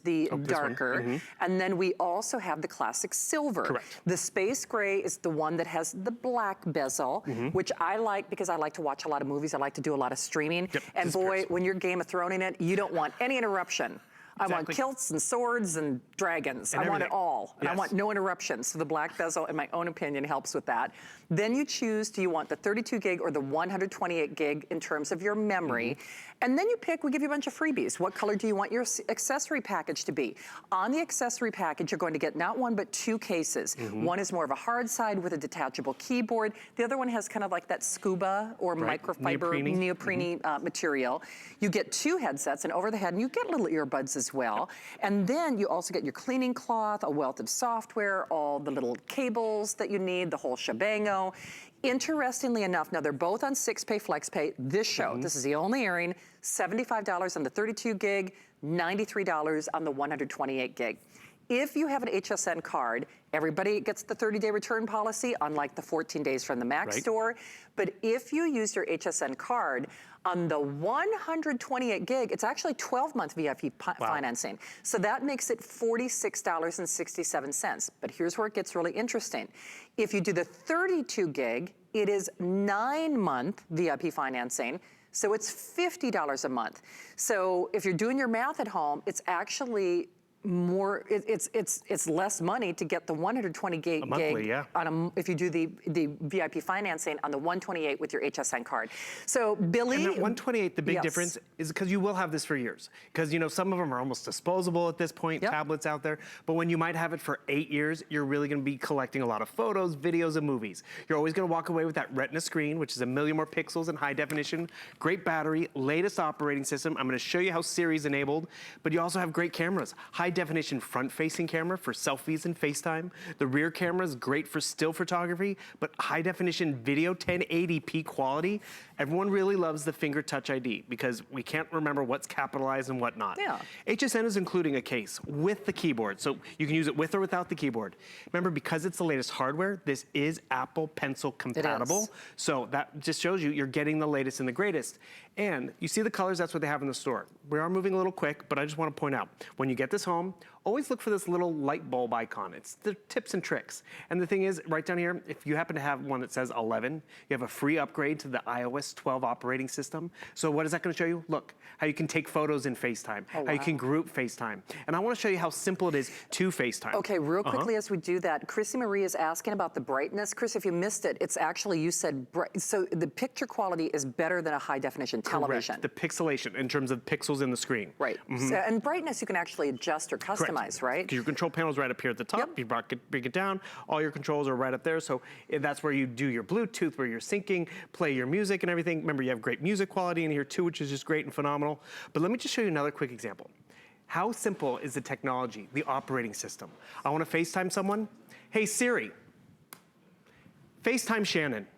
the darker. And then we also have the classic silver. Correct. The space gray is the one that has the black bezel, which I like because I like to watch a lot of movies. I like to do a lot of streaming. And boy, when you're Game of Thrones in it, you don't want any interruption. Exactly. I want kilts and swords and dragons. I want it all. And I want no interruptions. So the black bezel, in my own opinion, helps with that. Then you choose, do you want the 32 gig or the 128 gig in terms of your memory? And then you pick, we give you a bunch of freebies. What color do you want your accessory package to be? On the accessory package, you're going to get not one, but two cases. One is more of a hard side with a detachable keyboard. The other one has kind of like that scuba or microfiber neoprene material. You get two headsets, and over the head, and you get little earbuds as well. And then you also get your cleaning cloth, a wealth of software, all the little cables that you need, the whole shebango. Interestingly enough, now they're both on 6-pay, FlexPay. This show, this is the only airing, $75 on the 32 gig, $93 on the 128 gig. If you have an HSN card, everybody gets the 30-day return policy, unlike the 14 days from the Mac store. But if you use your HSN card, on the 128 gig, it's actually 12-month VIP financing. So that makes it $46.67. But here's where it gets really interesting. If you do the 32 gig, it is 9-month VIP financing. So it's $50 a month. So if you're doing your math at home, it's actually more, it's less money to get the 120 gig on if you do the VIP financing on the 128 with your HSN card. So Billy, and that 128, the big difference is because you will have this for years. Because you know some of them are almost disposable at this point, tablets out there. But when you might have it for 8 years, you're really going to be collecting a lot of photos, videos, and movies. You're always going to walk away with that Retina screen, which is 1 million more pixels in high definition, great battery, latest operating system. I'm going to show you how Siri's enabled, but you also have great cameras. High definition front-facing camera for selfies and FaceTime. The rear camera is great for still photography, but high definition video, 1080p quality. Everyone really loves the finger touch ID because we can't remember what's capitalized and what not. HSN is including a case with the keyboard, so you can use it with or without the keyboard. Remember, because it's the latest hardware, this is Apple Pencil compatible. So that just shows you you're getting the latest and the greatest. And you see the colors, that's what they have in the store. We are moving a little quick, but I just want to point out, when you get this home, always look for this little light bulb icon. It's the tips and tricks. And the thing is, right down here, if you happen to have one that says 11, you have a free upgrade to the iOS 12 operating system. So what is that going to show you? Look, how you can take photos in FaceTime, how you can group FaceTime. And I want to show you how simple it is to FaceTime. Okay, real quickly as we do that, Chrissy Marie is asking about the brightness. Chris, if you missed it, it's actually, you said, so the picture quality is better than a high definition television. Correct. The pixelation in terms of pixels in the screen. Right. So, and brightness you can actually adjust or customize, right? Because your control panel is right up here at the top. You bring it down, all your controls are right up there. So that's where you do your Bluetooth, where you're syncing, play your music and everything. Remember, you have great music quality in here too, which is just great and phenomenal. But let me just show you another quick example. How simple is the technology, the operating system? I want to FaceTime someone. Hey Siri, FaceTime Shannon.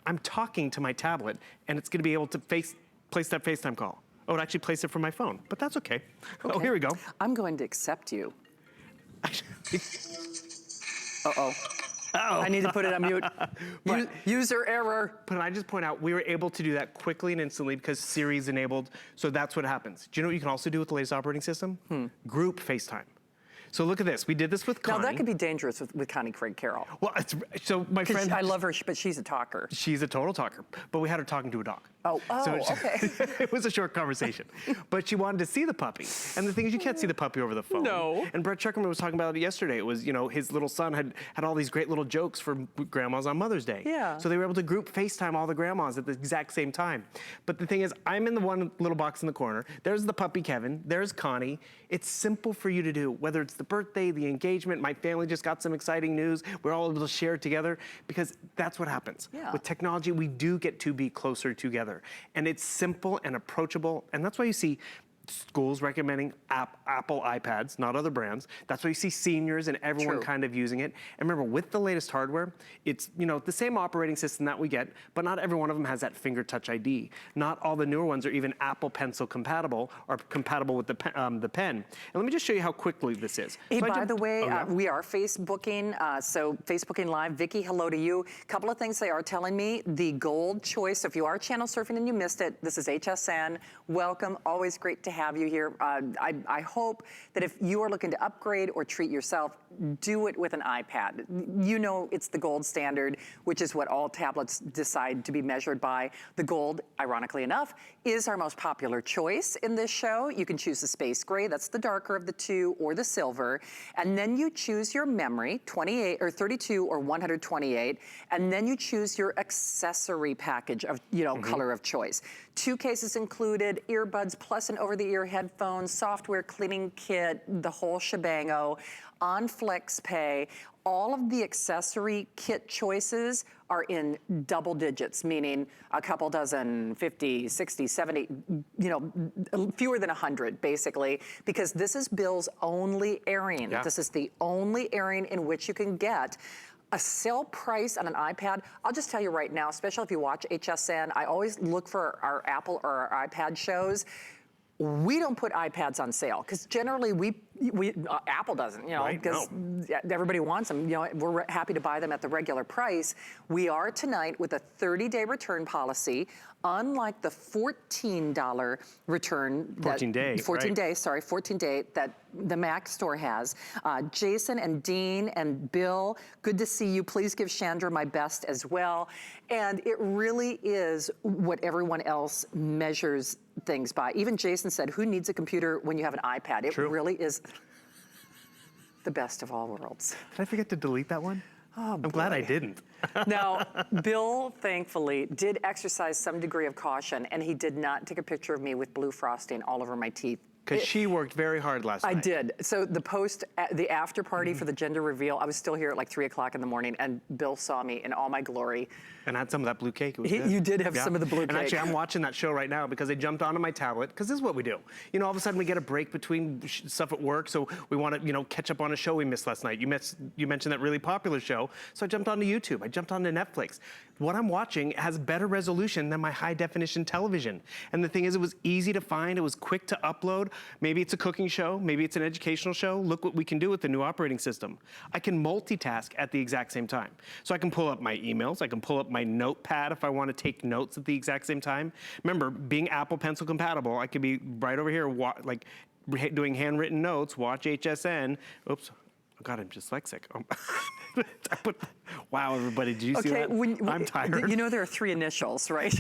I'm talking to my tablet and it's going to be able to place that FaceTime call. Oh, it actually placed it from my phone, but that's okay. Oh, here we go. I'm going to accept you. Uh-oh. I need to put it on mute. User error. But I just point out, we were able to do that quickly and instantly because Siri's enabled, so that's what happens. Do you know what you can also do with the latest operating system? Group FaceTime. So look at this. We did this with Connie. Now that could be dangerous with Connie Craig Carroll. Well, so my friend, I love her, but she's a talker. She's a total talker. But we had her talking to a dog. Okay. It was a short conversation. But she wanted to see the puppy. And the thing is, you can't see the puppy over the phone. No. And Brett Chuckerman was talking about it yesterday. It was, you know, his little son had all these great little jokes for grandmas on Mother's Day. Yeah. So they were able to group FaceTime all the grandmas at the exact same time. But the thing is, I'm in the one little box in the corner. There's the puppy Kevin. There's Connie. It's simple for you to do, whether it's the birthday, the engagement, my family just got some exciting news. We're all able to share it together because that's what happens. With technology, we do get to be closer together. And it's simple and approachable. And that's why you see schools recommending Apple iPads, not other brands. That's why you see seniors and everyone kind of using it. And remember, with the latest hardware, it's, you know, the same operating system that we get, but not every one of them has that finger touch ID. Not all the newer ones are even Apple Pencil compatible or compatible with the pen. And let me just show you how quickly this is. Hey, so by the way, we are Facebooking, so Facebooking Live. Vicky, hello to you. A couple of things they are telling me. The gold choice, so if you are channel surfing and you missed it, this is HSN. Welcome, always great to have you here. I hope that if you are looking to upgrade or treat yourself, do it with an iPad. You know it's the gold standard, which is what all tablets decide to be measured by. The gold, ironically enough, is our most popular choice in this show. You can choose the space gray, that's the darker of the two, or the silver, and then you choose your memory, 28 or 32 or 128, and then you choose your accessory package of, color of choice. 2 cases included, earbuds plus an over-the-ear headphones, software cleaning kit, the whole shebango, on FlexPay. All of the accessory kit choices are in double digits, meaning a couple dozen, 50, 60, 70, fewer than 100 basically, because this is Bill's only airing. Yeah. This is the only airing in which you can get a sale price on an iPad. I'll just tell you right now, especially if you watch HSN, I always look for our Apple or our iPad shows. We don't put iPads on sale because generally Apple doesn't, because everybody wants them. We're happy to buy them at the regular price. We are tonight with a 30-day return policy, unlike the $14 return. 14 day that the Mac store has. Jason and Dean and Bill, good to see you. Please give Chandra my best as well. And it really is what everyone else measures things by. Even Jason said, who needs a computer when you have an iPad? It really is the best of all worlds. Did I forget to delete that one? Oh, I'm glad I didn't. Now, Bill, thankfully, did exercise some degree of caution, and he did not take a picture of me with blue frosting all over my teeth. Because she worked very hard last night. I did. So the after party for the gender reveal, I was still here at like 3 o'clock in the morning, and Bill saw me in all my glory. And I had some of that blue cake. It was good. You did have some of the blue cake. And actually, I'm watching that show right now because I jumped onto my tablet, because this is what we do. All of a sudden we get a break between stuff at work, so we want to, catch up on a show we missed last night. You mentioned that really popular show, so I jumped onto YouTube. I jumped onto Netflix. What I'm watching has better resolution than my high definition television. And the thing is, it was easy to find. It was quick to upload. Maybe it's a cooking show. Maybe it's an educational show. Look what we can do with the new operating system. I can multitask at the exact same time. So I can pull up my emails. I can pull up my notepad if I want to take notes at the exact same time. Remember, being Apple Pencil compatible, I could be right over here, doing handwritten notes, watch HSN. Oops. Oh God, I'm dyslexic. Wow, everybody, did you see that? I'm tired. There are 3 initials, right?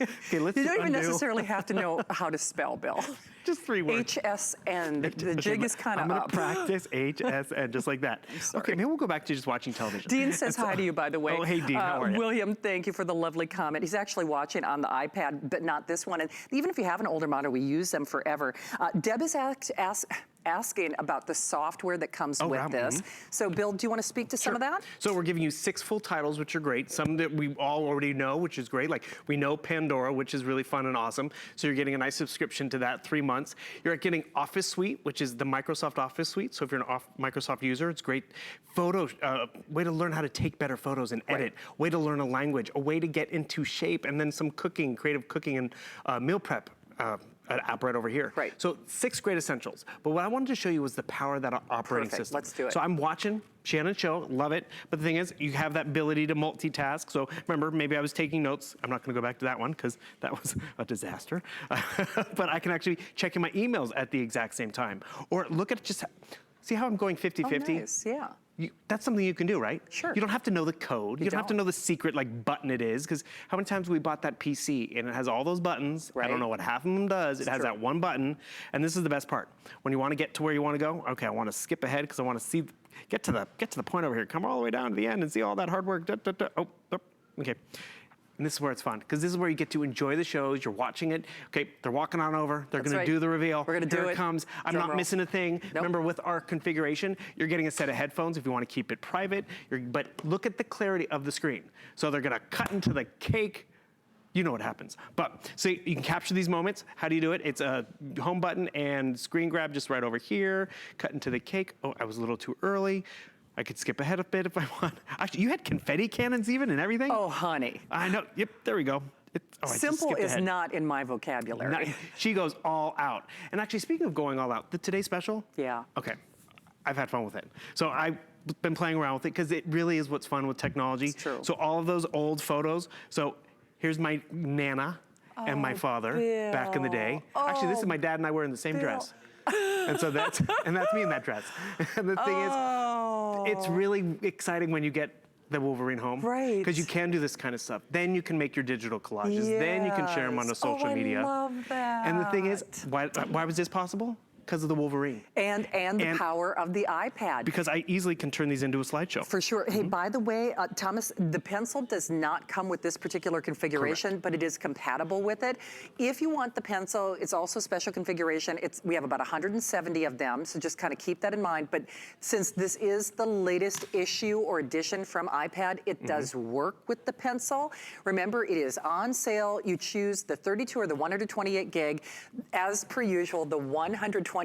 Okay, let's You don't even necessarily have to know how to spell, Bill. Just 3 words. HSN. The jig is kind of up. I'm going to practice HSN just like that. Okay, maybe we'll go back to just watching television. Dean says hi to you, by the way. Oh, hey, Dean, how are you? William, thank you for the lovely comment. He's actually watching on the iPad, but not this one. And even if you have an older model, we use them forever. Deb is asking about the software that comes with this. So, Bill, do you want to speak to some of that? So we're giving you 6 full titles, which are great. Some that we all already know, which is great. Like, we know Pandora, which is really fun and awesome. So you're getting a nice subscription to that, 3 months. You're getting Office Suite, which is the Microsoft Office Suite. So if you're an Microsoft user, it's great. Photo, way to learn how to take better photos and edit. Right. Way to learn a language. A way to get into shape. And then some cooking, creative cooking and meal prep. An app right over here. Right. So 6 great essentials. But what I wanted to show you was the power of that operating system. Let's do it. So I'm watching Shannon's show, love it. But the thing is, you have that ability to multitask. So remember, maybe I was taking notes. I'm not gonna go back to that one because that was a disaster. But I can actually check in my emails at the exact same time. Or look at see how I'm going 50-50? Oh, nice, yeah. That's something you can do, right? Sure. You don't have to know the code. You don't have to know the secret button it is, because how many times we bought that PC and it has all those buttons. Right. I don't know what half of them does. It has that one button, and this is the best part. When you want to get to where you want to go, okay, I want to skip ahead because I want to get to the point over here. Come all the way down to the end and see all that hard work. Oh, okay. And this is where it's fun, because this is where you get to enjoy the shows. You're watching it. Okay, they're walking on over. They're going to do the reveal. We're going to do it. Here it comes. I'm not missing a thing. Nope. Remember, with our configuration, you're getting a set of headphones if you want to keep it private. But look at the clarity of the screen. So they're going to cut into the cake. You know what happens. But so you can capture these moments. How do you do it? It's a home button and screen grab just right over here. Cut into the cake. Oh, I was a little too early. I could skip ahead a bit if I want. Actually, you had confetti cannons even and everything? Oh, honey. I know. Yep, there we go. Simple is not in my vocabulary. She goes all out. And actually, speaking of going all out, the Today Special? Yeah. Okay. I've had fun with it. So I've been playing around with it because it really is what's fun with technology. It's true. So all of those old photos. So here's my Nana. and my father back in the day. Actually, this is my dad and I wearing the same dress. And so that's me in that dress. And the thing is, it's really exciting when you get the Wolverine home. Right. Because you can do this kind of stuff. Then you can make your digital collages. Then you can share them on the social media. I love that. And the thing is, why was this possible? Because of the Wolverine. And the power of the iPad. Because I easily can turn these into a slideshow. For sure. Hey, by the way, Thomas, the pencil does not come with this particular configuration, but it is compatible with it. If you want the pencil, it's also special configuration. We have about 170 of them, so just kind of keep that in mind. But since this is the latest issue or edition from iPad, it does work with the pencil. Remember, it is on sale. You choose the 32 or the 128 gig. As per usual, the 128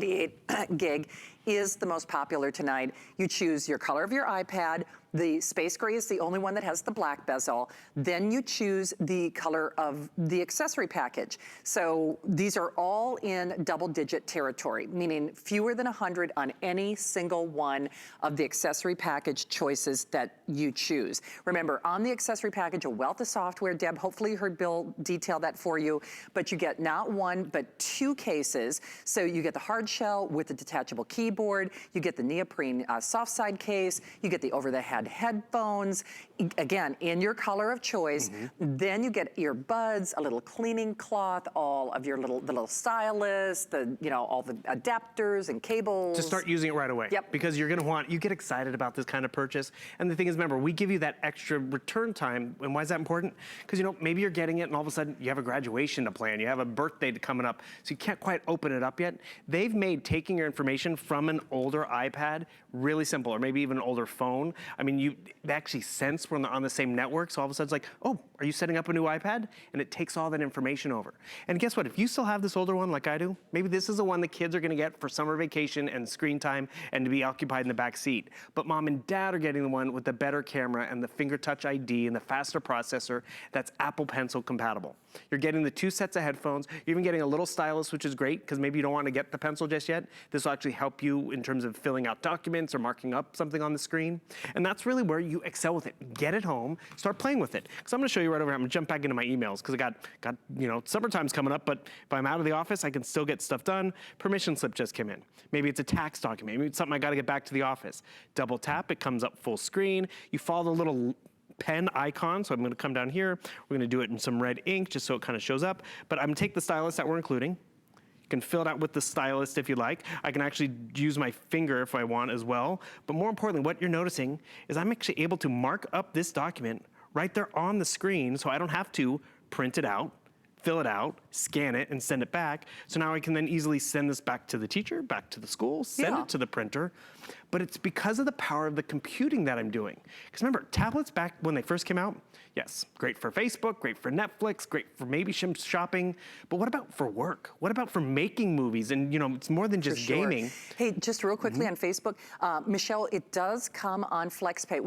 gig is the most popular tonight. You choose your color of your iPad. The space gray is the only one that has the black bezel. Then you choose the color of the accessory package. So these are all in double-digit territory, meaning fewer than 100 on any single one of the accessory package choices that you choose. Remember, on the accessory package, a wealth of software. Deb, hopefully you heard Bill detail that for you, but you get not one, but two cases. So you get the hard shell with the detachable keyboard, you get the neoprene soft side case, you get the over-the-head headphones, again, in your color of choice. Then you get earbuds, a little cleaning cloth, all of your little stylus, all the adapters and cables. To start using it right away. Yep. Because you're gonna you get excited about this kind of purchase. And the thing is, remember, we give you that extra return time. And why is that important? Because maybe you're getting it and all of a sudden you have a graduation to plan, you have a birthday coming up, so you can't quite open it up yet. They've made taking your information from an older iPad really simple, or maybe even an older phone. I mean, they actually sense when they're on the same network, so all of a sudden it's like, oh, are you setting up a new iPad? And it takes all that information over. And guess what? If you still have this older one like I do, maybe this is the one the kids are gonna get for summer vacation and screen time and to be occupied in the back seat. But mom and dad are getting the one with the better camera and the finger touch ID and the faster processor that's Apple Pencil compatible. You're getting the 2 sets of headphones. You're even getting a little stylus, which is great because maybe you don't want to get the pencil just yet. This will actually help you in terms of filling out documents or marking up something on the screen. And that's really where you excel with it. Get it home, start playing with it. So I'm going to show you right over here. I'm going to jump back into my emails because I got summertime's coming up, but if I'm out of the office, I can still get stuff done. Permission slip just came in. Maybe it's a tax document. Maybe it's something I got to get back to the office. Double tap, it comes up full screen. You follow the little pen icon, so I'm going to come down here. We're going to do it in some red ink just so it kind of shows up. But I'm going to take the stylus that we're including. You can fill it out with the stylus if you like. I can actually use my finger if I want as well. But more importantly, what you're noticing is I'm actually able to mark up this document right there on the screen, so I don't have to print it out, fill it out, scan it, and send it back. So now I can then easily send this back to the teacher, back to the school, send it to the printer. But it's because of the power of the computing that I'm doing. Because remember, tablets back when they first came out, yes, great for Facebook, great for Netflix, great for maybe some shopping, but what about for work? What about for making movies? And it's more than just gaming. Hey, just real quickly on Facebook, Michelle, it does come on FlexPay.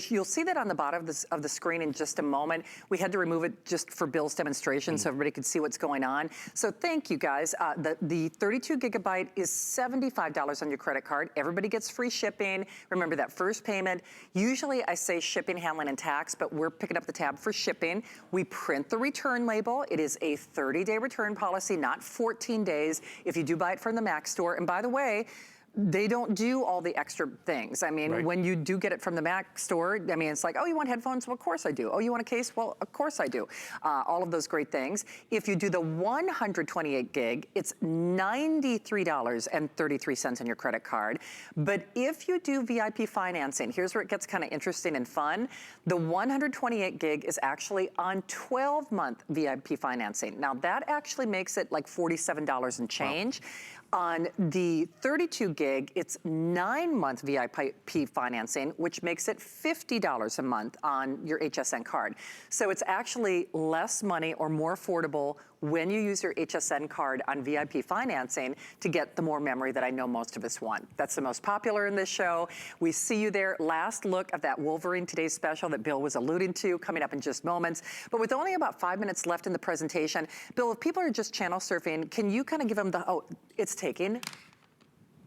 You'll see that on the bottom of the screen in just a moment. We had to remove it just for Bill's demonstration so everybody could see what's going on. So thank you guys. The 32 gigabyte is $75 on your credit card. Everybody gets free shipping. Remember that first payment. Usually I say shipping, handling, and tax, but we're picking up the tab for shipping. We print the return label. It is a 30-day return policy, not 14 days if you do buy it from the Mac store. And by the way, they don't do all the extra things. I mean, when you do get it from the Mac store, I mean, it's like, oh, you want headphones? Well, of course I do. Oh, you want a case? Well, of course I do. All of those great things. If you do the 128 gig, it's $93.33 on your credit card. But if you do VIP financing, here's where it gets kind of interesting and fun. The 128 gig is actually on 12-month VIP financing. Now, that actually makes it like $47 and change. Wow. On the 32 gig, it's 9-month VIP financing, which makes it $50 a month on your HSN card. So it's actually less money or more affordable when you use your HSN card on VIP financing to get the more memory that I know most of us want. That's the most popular in this show. We see you there. Last look at that Wolverine Today's Special that Bill was alluding to coming up in just moments. But with only about 5 minutes left in the presentation, Bill, if people are just channel surfing, can you kind of give them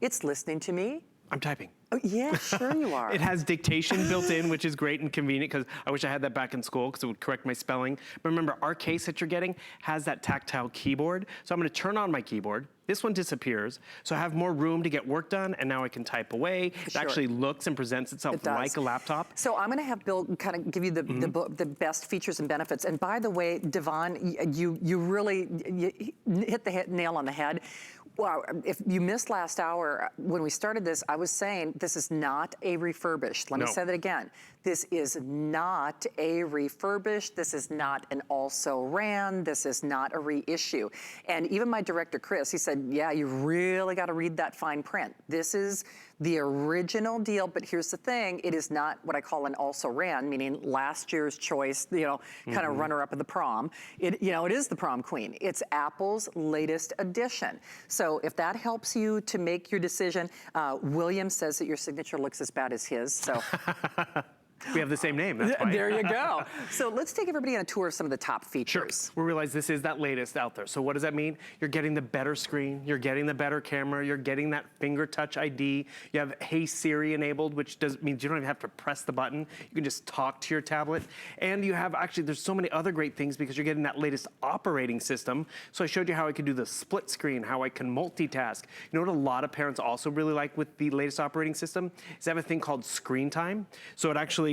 it's listening to me. I'm typing. Oh, yeah, sure you are. It has dictation built in, which is great and convenient because I wish I had that back in school because it would correct my spelling. But remember, our case that you're getting has that tactile keyboard. So I'm going to turn on my keyboard. This one disappears. So I have more room to get work done, and now I can type away. It actually looks and presents itself like a laptop. So I'm going to have Bill kind of give you the best features and benefits. And by the way, Devon, you really hit the nail on the head. Wow, if you missed last hour, when we started this, I was saying this is not a refurbished. Let me say that again. This is not a refurbished. This is not an also ran. This is not a reissue. And even my director, Chris, he said, yeah, you really got to read that fine print. This is the original deal, but here's the thing, it is not what I call an also ran, meaning last year's choice, kind of runner up at the prom. It is the prom queen. It's Apple's latest edition. So if that helps you to make your decision, William says that your signature looks as bad as his, so. We have the same name, that's why. There you go. So let's take everybody on a tour of some of the top features. Sure. We realize this is that latest out there. So what does that mean? You're getting the better screen, you're getting the better camera, you're getting that finger touch ID. You have Hey Siri enabled, which means you don't even have to press the button. You can just talk to your tablet. And you have there's so many other great things because you're getting that latest operating system. So I showed you how I could do the split screen, how I can multitask. You know what a lot of parents also really like with the latest operating system? Is they have a thing called screen time. So it actually,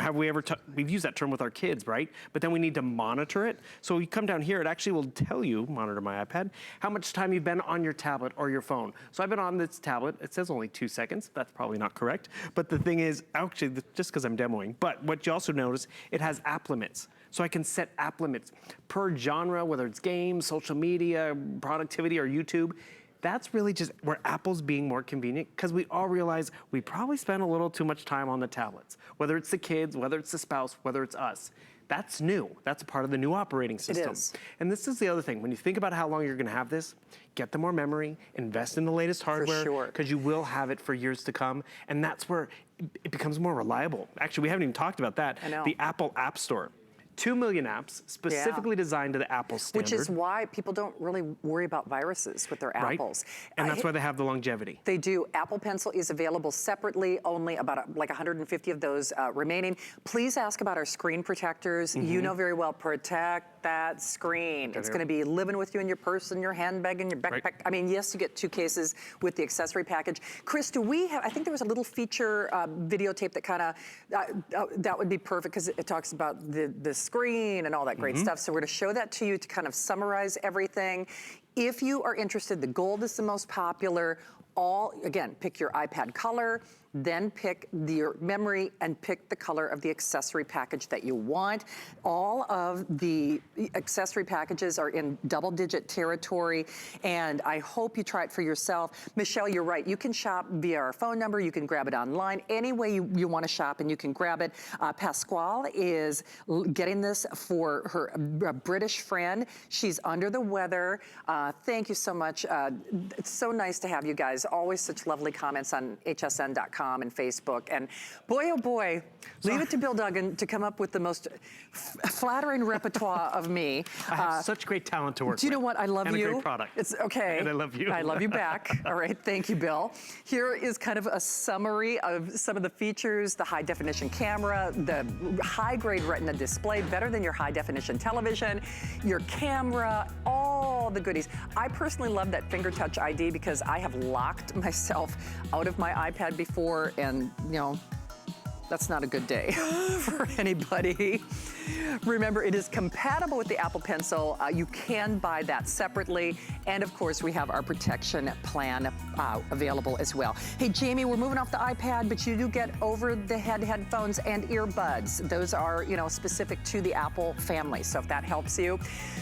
have we ever, we've used that term with our kids, right? But then we need to monitor it. So you come down here, it actually will tell you, monitor my iPad, how much time you've been on your tablet or your phone. So I've been on this tablet, it says only 2 seconds. That's probably not correct. But the thing is, actually, just because I'm demoing, but what you also notice, it has app limits. So I can set app limits per genre, whether it's games, social media, productivity, or YouTube. That's really just where Apple's being more convenient because we all realize we probably spend a little too much time on the tablets, whether it's the kids, whether it's the spouse, whether it's us. That's new. That's a part of the new operating system. It is. And this is the other thing. When you think about how long you're going to have this, get the more memory, invest in the latest hardware because you will have it for years to come. And that's where it becomes more reliable. Actually, we haven't even talked about that. I know. The Apple App Store. 2 million apps specifically designed to the Apple standard. Which is why people don't really worry about viruses with their apples. And that's why they have the longevity. They do. Apple Pencil is available separately, only about like 150 of those remaining. Please ask about our screen protectors. You know very well, protect that screen. It's going to be living with you in your purse and your handbag and your backpack. I mean, yes, you get 2 cases with the accessory package. Chris, do we have, I think there was a little feature videotape that kind of, that would be perfect because it talks about the screen and all that great stuff. So we're going to show that to you to kind of summarize everything. If you are interested, the gold is the most popular. Again, pick your iPad color, then pick your memory and pick the color of the accessory package that you want. All of the accessory packages are in double-digit territory, and I hope you try it for yourself. Michelle, you're right. You can shop via our phone number. You can grab it online. Any way you want to shop, and you can grab it. Pasquale is getting this for her British friend. She's under the weather. Thank you so much. It's so nice to have you guys. Always such lovely comments on hsn.com and Facebook. And boy, oh boy, leave it to Bill Duggan to come up with the most flattering repertoire of me. I have such great talent to work with. Do you know what? I love you. And a great product. It's okay. And I love you. I love you back. All right, thank you, Bill. Here is kind of a summary of some of the features: the high definition camera, the high grade Retina display, better than your high definition television, your camera, all the goodies. I personally love that finger touch ID because I have locked myself out of my iPad before, and that's not a good day for anybody. Remember, it is compatible with the Apple Pencil. You can buy that separately. And of course, we have our protection plan available as well. Hey, Jamie, we're moving off the iPad, but you do get over-the-head headphones and earbuds. Those are, specific to the Apple family. So if that helps you.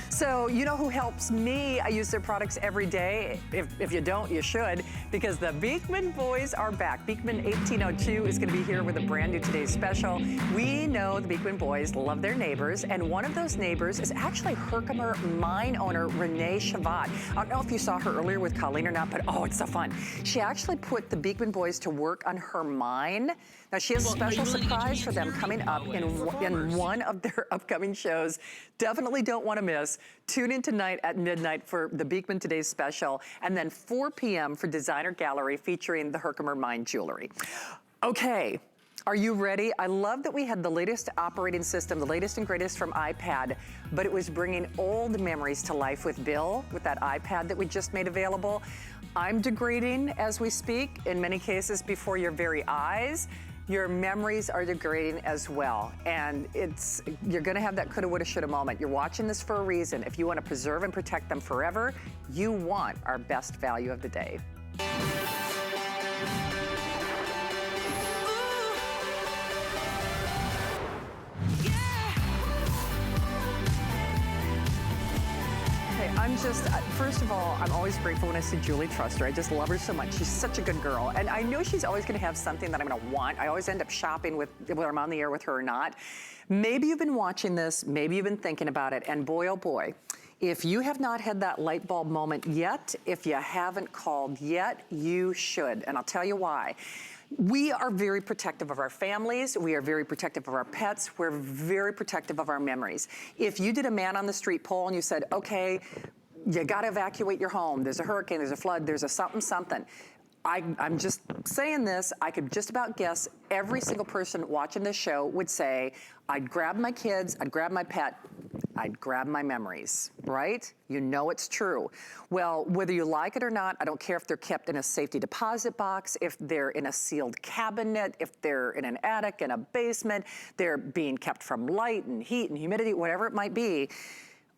So you know who helps me? I use their products every day. If you don't, you should, because the Beekman boys are back. Beekman 1802 is going to be here with a brand new Today's Special. We know the Beekman boys love their neighbors, and one of those neighbors is actually Herkimer mine owner Renee Shavat. I don't know if you saw her earlier with Colleen or not, but oh, it's so fun. fun. She actually put the Beekman boys to work on her mind. Now, she has a special surprise for them coming up in one of their upcoming shows. Definitely don't want to miss. Tune in tonight at midnight for the Beekman Today's special, and then 4 p.m. for Designer Gallery featuring the Herkimer Mind jewelry. Okay. Are you ready? I love that we had the latest operating system, the latest and greatest from iPad, but it was bringing old memories to life with Bill, with that iPad that we just made available. I'm degrading as we speak, in many cases before your very eyes. Your memories are degrading as well. And you're gonna have that coulda, woulda, shoulda moment. You're watching this for a reason. If you wanna preserve and protect them forever, you want our best value of the day. First of all, I'm always grateful when I see Julie Truster. I just love her so much. She's such a good girl. And I know she's always gonna have something that I'm gonna want. I always end up shopping whether I'm on the air with her or not. Maybe you've been watching this, maybe you've been thinking about it, and boy, oh boy, if you have not had that light bulb moment yet, if you haven't called yet, you should. And I'll tell you why. We are very protective of our families. We are very protective of our pets. We're very protective of our memories. If you did a man on the street poll and you said, okay, you gotta evacuate your home. There's a hurricane, there's a flood, there's a something. I'm just saying this, I could just about guess every single person watching this show would say, I'd grab my kids, I'd grab my pet, I'd grab my memories, right? You know it's true. Well, whether you like it or not, I don't care if they're kept in a safety deposit box, if they're in a sealed cabinet, if they're in an attic, in a basement, they're being kept from light and heat and humidity, whatever it might be.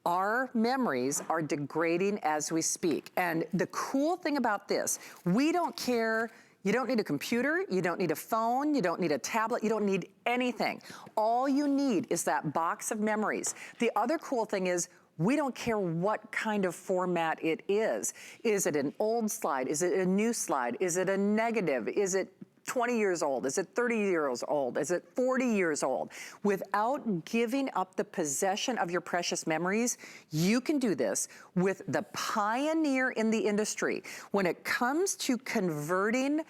Our memories are degrading as we speak. And the cool thing about this, we don't care. You don't need a computer, you don't need a phone, you don't need a tablet, you don't need anything. All you need is that box of memories. The other cool thing is, we don't care what kind of format it is. Is it an old slide? Is it a new slide? Is it a negative? Is it 20 years old? Is it 30 years old? Is it 40 years old? Without giving up the possession of your precious memories, you can do this with the pioneer in the industry. When it comes to converting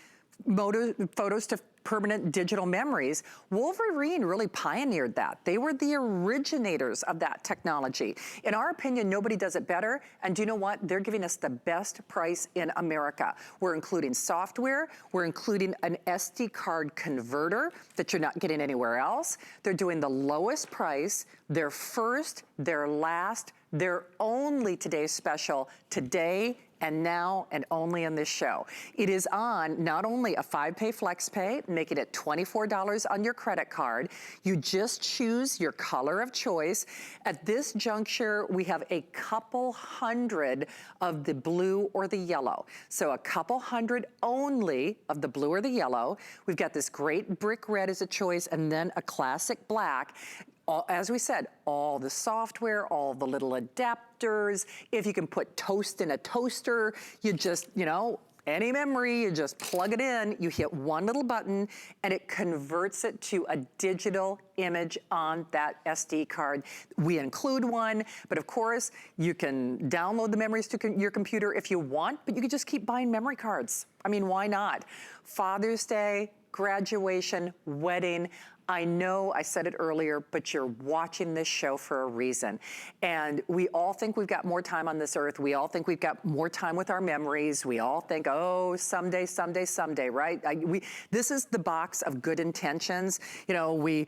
photos to permanent digital memories, Wolverine really pioneered that. They were the originators of that technology. In our opinion, nobody does it better. And do you know what? They're giving us the best price in America. We're including software. We're including an SD card converter that you're not getting anywhere else. They're doing the lowest price. They're first, they're last, they're only today's special, today and now and only in this show. It is on not only a 5-pay flex pay, making it $24 on your credit card. You just choose your color of choice. At this juncture, we have a couple hundred of the blue or the yellow. So a couple hundred only of the blue or the yellow. We've got this great brick red as a choice, and then a classic black. As we said, all the software, all the little adapters. If you can put toast in a toaster, you just, any memory, you just plug it in, you hit one little button, and it converts it to a digital image on that SD card. We include one, but of course, you can download the memories to your computer if you want, but you can just keep buying memory cards. I mean, why not? Father's Day, graduation, wedding. I know I said it earlier, but you're watching this show for a reason. And we all think we've got more time on this earth. We all think we've got more time with our memories. We all think, oh, someday, someday, someday, right? This is the box of good intentions. We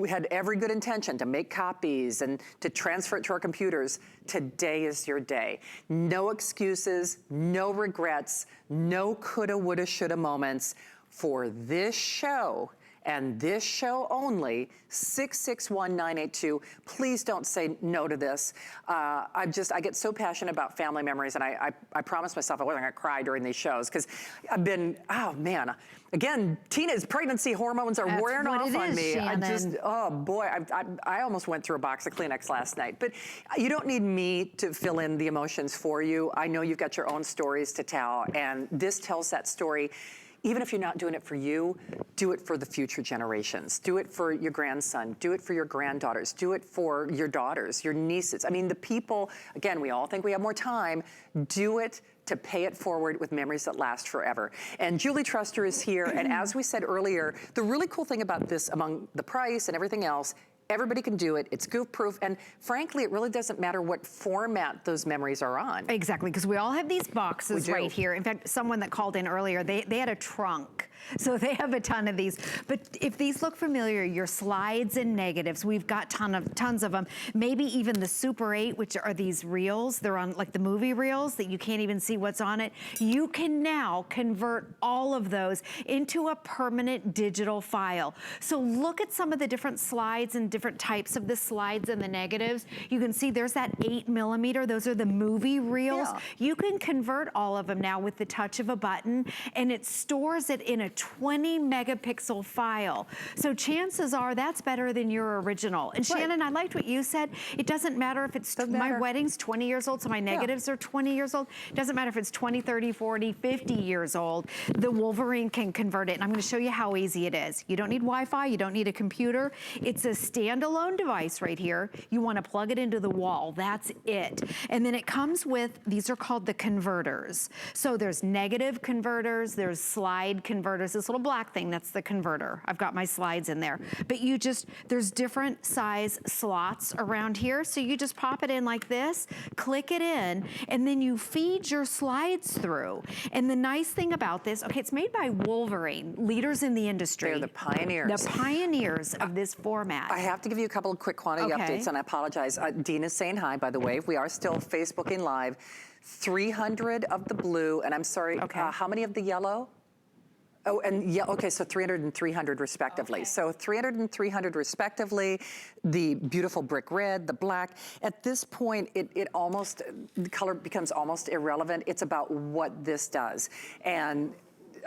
had every good intention to make copies and to transfer it to our computers. Today is your day. No excuses, no regrets, no coulda, woulda, shoulda moments for this show. And this show only, 661-982. Please don't say no to this. I get so passionate about family memories, and I promised myself I wasn't gonna cry during these shows, because I've been, oh man, again, teenage pregnancy hormones are wearing off on me. Shannon. Oh boy, I almost went through a box of Kleenex last night. But you don't need me to fill in the emotions for you. I know you've got your own stories to tell, and this tells that story. even if you're not doing it for you, do it for the future generations. Do it for your grandson, do it for your granddaughters, do it for your daughters, your nieces. I mean, the people, again, we all think we have more time, do it to pay it forward with memories that last forever. And Julie Truster is here, and as we said earlier, the really cool thing about this, among the price and everything else, everybody can do it. It's goof-proof, and frankly, it really doesn't matter what format those memories are on. Exactly, because we all have these boxes right here. In fact, someone that called in earlier, they had a trunk. So they have a ton of these. But if these look familiar, your slides and negatives, we've got tons of them. Maybe even the Super 8, which are these reels. They're on like the movie reels that you can't even see what's on it. You can now convert all of those into a permanent digital file. So look at some of the different slides and different types of the slides and the negatives. You can see there's that 8mm. Those are the movie reels. Yeah. You can convert all of them now with the touch of a button, and it stores it in a 20-megapixel file. So chances are that's better than your original. And Shannon, I liked what you said. It doesn't matter if it's my wedding's 20 years old, so my negatives are 20 years old. It doesn't matter if it's 20, 30, 40, 50 years old. The Wolverine can convert it. And I'm going to show you how easy it is. You don't need Wi-Fi. You don't need a computer. It's a standalone device right here. You want to plug it into the wall. That's it. And then it comes with, these are called the converters. So there's negative converters, there's slide converters. This little black thing, that's the converter. I've got my slides in there. But you just, there's different size slots around here. So you just pop it in like this, click it in, and then you feed your slides through. And the nice thing about this, okay, it's made by Wolverine, leaders in the industry. They're the pioneers. The pioneers of this format. I have to give you a couple of quick quantity updates, and I apologize. Dina's saying hi, by the way. We are still Facebooking Live. 300 of the blue, and I'm sorry, how many of the yellow? Oh, and yeah, okay, so 300 and 300 respectively. Okay. So 300 and 300 respectively, the beautiful brick red, the black. At this point, it almost, the color becomes almost irrelevant. It's about what this does. And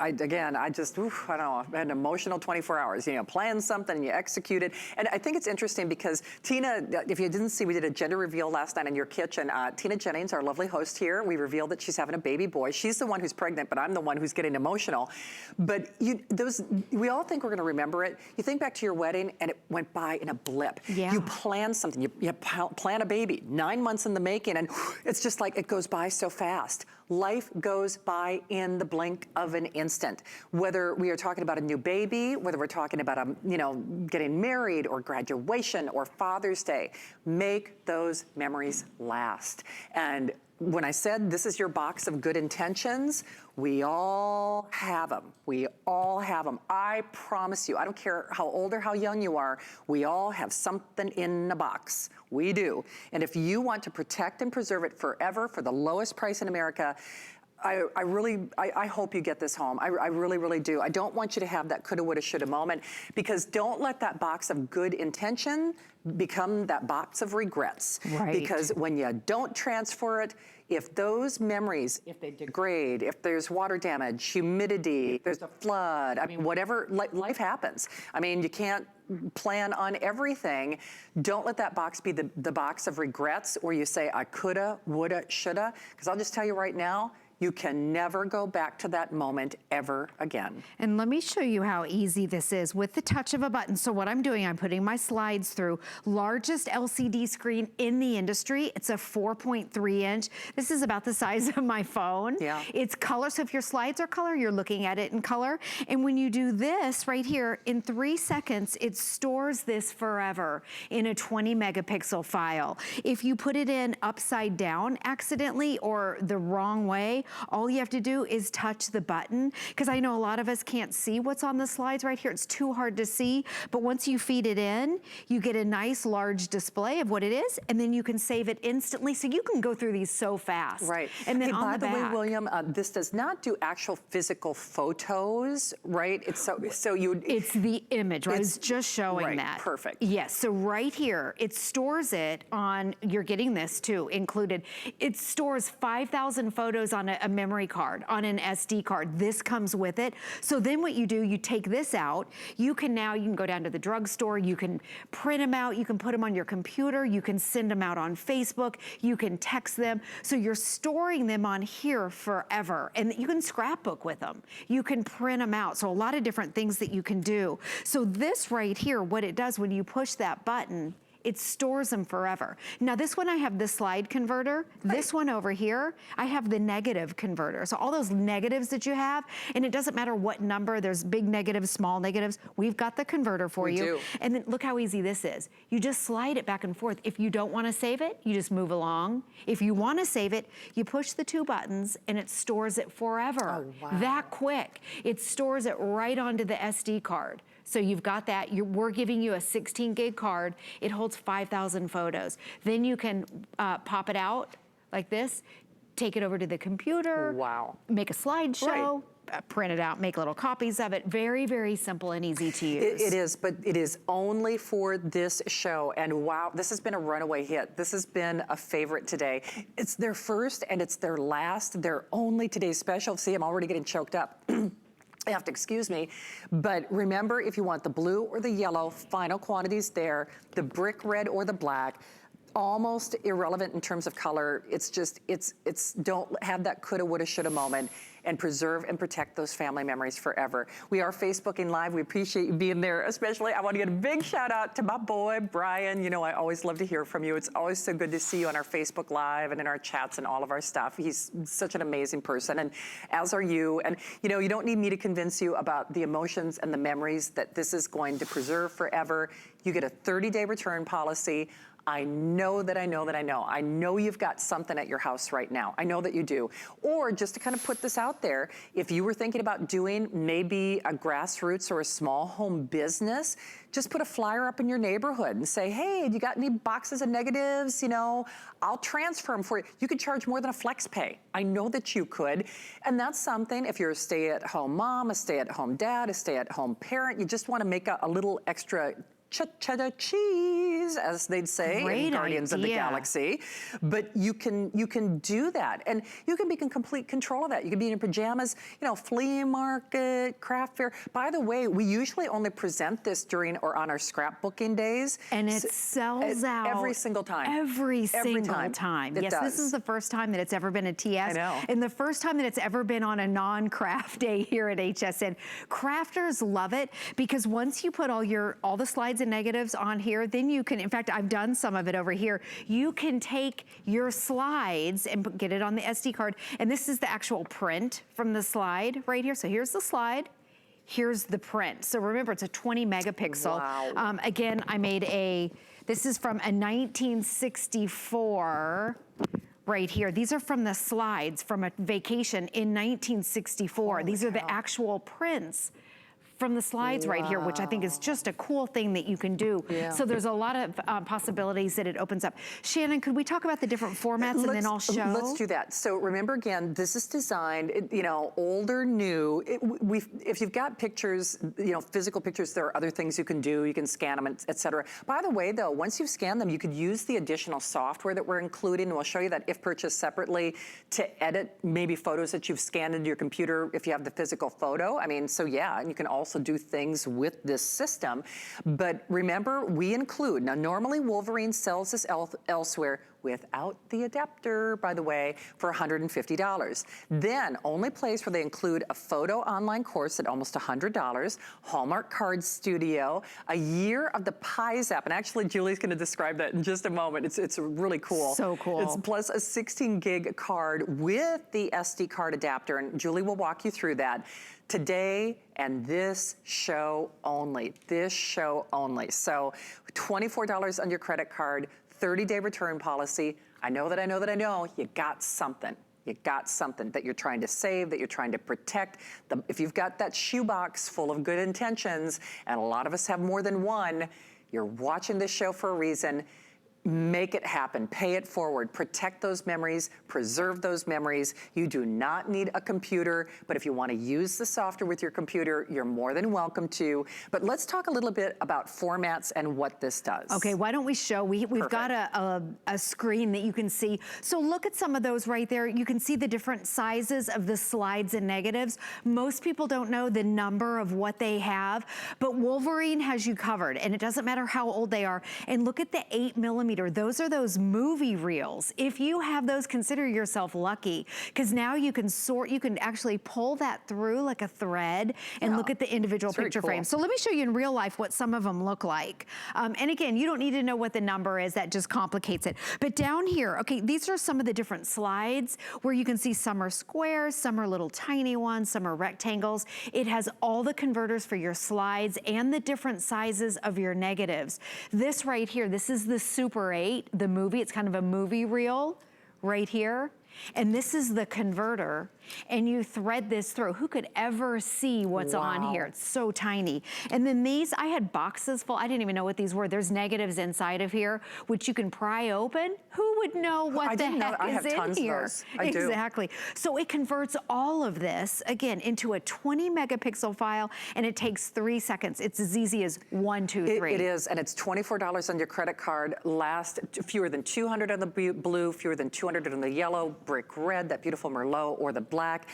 I don't know, I had an emotional 24 hours. You know, plan something and you execute it. And I think it's interesting because Tina, if you didn't see, we did a gender reveal last night in your kitchen. Tina Jennings, our lovely host here, we revealed that she's having a baby boy. She's the one who's pregnant, but I'm the one who's getting emotional. But we all think we're gonna remember it. You think back to your wedding and it went by in a blip. Yeah. You plan something, you plan a baby, 9 months in the making, and it's just like it goes by so fast. Life goes by in the blink of an instant. Whether we are talking about a new baby, whether we're talking about getting married or graduation or Father's Day, make those memories last. And when I said this is your box of good intentions, we all have them. We all have them. I promise you, I don't care how old or how young you are, we all have something in a box. We do. And if you want to protect and preserve it forever for the lowest price in America, I hope you get this home. I really, really do. I don't want you to have that coulda, woulda, shoulda moment, because don't let that box of good intention become that box of regrets. Right. Because when you don't transfer it, if those memories, if they degrade, if there's water damage, humidity, there's a flood, I mean, whatever, life happens. I mean, you can't plan on everything. Don't let that box be the box of regrets where you say, I coulda, woulda, shoulda, because I'll just tell you right now, you can never go back to that moment ever again. And let me show you how easy this is with the touch of a button. So what I'm doing, I'm putting my slides through. Largest LCD screen in the industry. It's a 4.3 inch. This is about the size of my phone. Yeah. It's color, so if your slides are color, you're looking at it in color. And when you do this right here, in 3 seconds, it stores this forever in a 20 megapixel file. If you put it in upside down accidentally or the wrong way, all you have to do is touch the button, because I know a lot of us can't see what's on the slides right here. It's too hard to see, but once you feed it in, you get a nice large display of what it is, and then you can save it instantly, so you can go through these so fast. Right. And then on the back. By the way, William, this does not do actual physical photos, right? It's it's the image, right? I was just showing that. Perfect. Yes, so right here, it stores it on, you're getting this too included, it stores 5,000 photos on a a memory card, on an SD card. This comes with it. So then what you do, you take this out. You can go down to the drugstore, you can print them out, you can put them on your computer, you can send them out on Facebook, you can text them. So you're storing them on here forever. And you can scrapbook with them. You can print them out. So a lot of different things that you can do. So this right here, what it does when you push that button, it stores them forever. Now this one, I have the slide converter. Right. This one over here, I have the negative converter. So all those negatives that you have, and it doesn't matter what number, there's big negatives, small negatives, we've got the converter for you. Do. And then look how easy this is. You just slide it back and forth. If you don't wanna save it, you just move along. If you wanna save it, you push the 2 buttons and it stores it forever. Oh, wow. That quick. It stores it right onto the SD card. So you've got that. We're giving you a 16 gig card. It holds 5,000 photos. Then you can pop it out like this, take it over to the computer. Wow. Make a slideshow. Right. Print it out, make little copies of it. Very, very simple and easy to use. It is, but it is only for this show. And wow, this has been a runaway hit. This has been a favorite today. It's their first and it's their last. They're only today's special. See, I'm already getting choked up. You have to excuse me, but remember, if you want the blue or the yellow, final quantities there, the brick red or the black, almost irrelevant in terms of color. It's just, it's don't have that coulda, woulda, shoulda moment, and preserve and protect those family memories forever. We are Facebooking Live. We appreciate you being there. Especially, I want to get a big shout out to my boy, Brian. You know, I always love to hear from you. It's always so good to see you on our Facebook Live and in our chats and all of our stuff. He's such an amazing person, and as are you. And you know, you don't need me to convince you about the emotions and the memories that this is going to preserve forever. You get a 30-day return policy. I know that I know that I know. I know you've got something at your house right now. I know that you do. Or just to kind of put this out there, if you were thinking about doing maybe a grassroots or a small home business, just put a flyer up in your neighborhood and say, hey, you got any boxes of negatives? You know, I'll transfer them for you. You could charge more than a flex pay. I know that you could. And that's something, if you're a stay-at-home mom, a stay-at-home dad, a stay-at-home parent, you just want to make a little extra cheddar cheese, as they'd say in Guardians of the Galaxy. But you can do that, and you can be in complete control of that. You can be in your pajamas, you know, flea market, craft fair. By the way, we usually only present this during or on our scrapbooking days, and it sells out every single time. Every single time. Yes, this is the first time that it's ever been a TS, I know. And the first time that it's ever been on a non-craft day here at HSN. Crafters love it because once you put all the slides and negatives on here, then you can, in fact, I've done some of it over here. You can take your slides and get it on the SD card. And this is the actual print from the slide right here. So here's the slide. Here's the print. So remember, it's a 20 megapixel. Wow. Again, I made this is from a 1964 right here. These are from the slides from a vacation in 1964. Holy These are the actual prints from the slides right here, which I think is just a cool thing that you can do. Yeah. So there's a lot of possibilities that it opens up. Shannon, could we talk about the different formats and then I'll show? Let's do that. So remember again, this is designed, you know, old or new. If you've got pictures, you know, physical pictures, there are other things you can do. You can scan them, et cetera. By the way, though, once you've scanned them, you could use the additional software that we're including, and we'll show you that if purchased separately, to edit maybe photos that you've scanned into your computer if you have the physical photo. I mean, so yeah, and you can also do things with this system. But remember, we include, now normally Wolverine sells this elsewhere without the adapter, by the way, for $150. Then, only place where they include a photo online course at almost $100, Hallmark Card Studio, a year of the Pies app, and actually Julie's gonna describe that in just a moment. It's really cool. So cool. It's plus a 16 gig card with the SD card adapter, and Julie will walk you through that. Today and this show only, So $24 on your credit card, 30-day return policy. I know that I know that I know you got something. You got something that you're trying to save, that you're trying to protect. If you've got that shoebox full of good intentions, and a lot of us have more than one, you're watching this show for a reason. Make it happen, pay it forward, protect those memories, preserve those memories. You do not need a computer, but if you want to use the software with your computer, you're more than welcome to. But let's talk a little bit about formats and what this does. Okay, why don't we show, we've got a screen that you can see. So look at some of those right there. You can see the different sizes of the slides and negatives. Most people don't know the number of what they have, but Wolverine has you covered, and it doesn't matter how old they are. And look at the 8mm. Those are those movie reels. If you have those, consider yourself lucky, because now you can sort, you can actually pull that through like a thread and look at the individual picture frames. So let me show you in real life what some of them look like. And again, you don't need to know what the number is, that just complicates it. But down here, okay, these are some of the different slides where you can see some are squares, some are little tiny ones, some are rectangles. It has all the converters for your slides and the different sizes of your negatives. This right here, this is the Super 8, the movie. It's kind of a movie reel right here. And this is the converter, and you thread this through. Who could ever see what's on here? It's so tiny. And then these, I had boxes full. I didn't even know what these were. There's negatives inside of here, which you can pry open. Who would know what the heck is in here? I do. Exactly. So it converts all of this, again, into a 20 megapixel file, and it takes 3 seconds. It's as easy as 1, 2, 3. It is, and it's $24 on your credit card. Last, fewer than 200 on the blue, fewer than 200 on the yellow, brick red, that beautiful Merlot, or the black.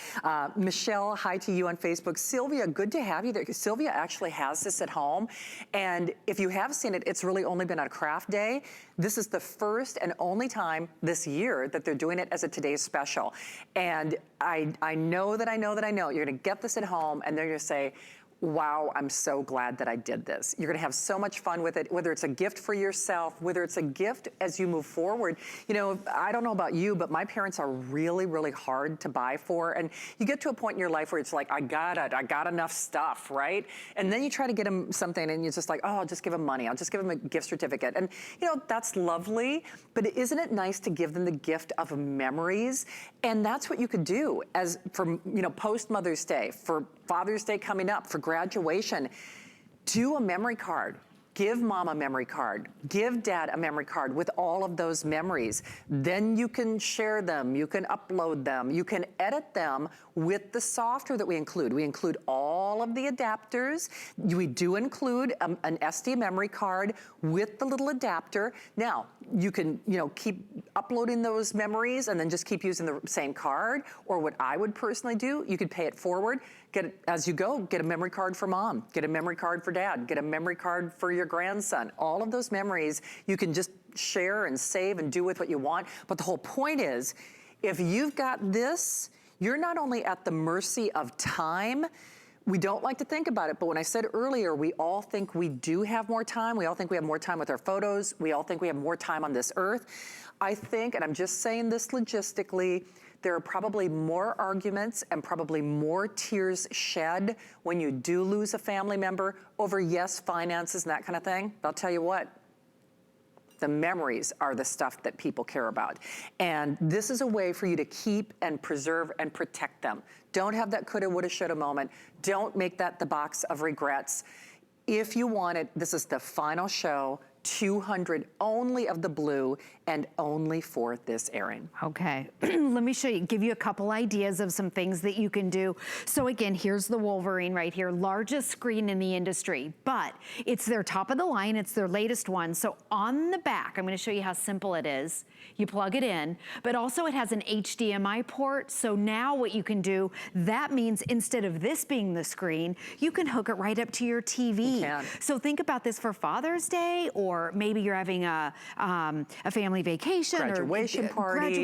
Michelle, hi to you on Facebook. Sylvia, good to have you there. Sylvia actually has this at home, and if you have seen it, it's really only been on craft day. This is the first and only time this year that they're doing it as a today's special. And I know you're gonna get this at home, and they're gonna say, wow, I'm so glad that I did this. You're gonna have so much fun with it, whether it's a gift for yourself, whether it's a gift as you move forward. You know, I don't know about you, but my parents are really, really hard to buy for. And you get to a point in your life where it's like, I got it, I got enough stuff, right? And then you try to get them something and you're just like, oh, I'll just give them money. I'll just give them a gift certificate. And you know, that's lovely, but isn't it nice to give them the gift of memories? And that's what you could do as for, you know, post Mother's Day, for Father's Day coming up, for graduation. Do a memory card. Give mom a memory card. Give dad a memory card with all of those memories. Then you can share them. You can upload them. You can edit them with the software that we include. We include all of the adapters. We do include an SD memory card with the little adapter. Now, you can, you know, keep uploading those memories and then just keep using the same card. Or what I would personally do, you could pay it forward. Get it as you go, get a memory card for mom, get a memory card for dad, get a memory card for your grandson. All of those memories you can just share and save and do with what you want. But the whole point is, if you've got this, you're not only at the mercy of time. We don't like to think about it, but when I said earlier, we all think we do have more time. We all think we have more time with our photos. We all think we have more time on this earth. I think, and I'm just saying this logistically, there are probably more arguments and probably more tears shed when you do lose a family member over, yes, finances and that kind of thing. But I'll tell you what, the memories are the stuff that people care about. And this is a way for you to keep and preserve and protect them. Don't have that coulda, woulda, shoulda moment. Don't make that the box of regrets. If you want it, this is the final show. 200 only of the blue and only for this airing. Okay, let me show you, give you a couple ideas of some things that you can do. So again, here's the Wolverine right here, largest screen in the industry, but it's their top of the line, it's their latest one. So on the back, I'm gonna show you how simple it is. You plug it in, but also it has an HDMI port. So now what you can do, that means instead of this being the screen, you can hook it right up to your TV. You can. So think about this for Father's Day, or maybe you're having a family vacation, graduation party,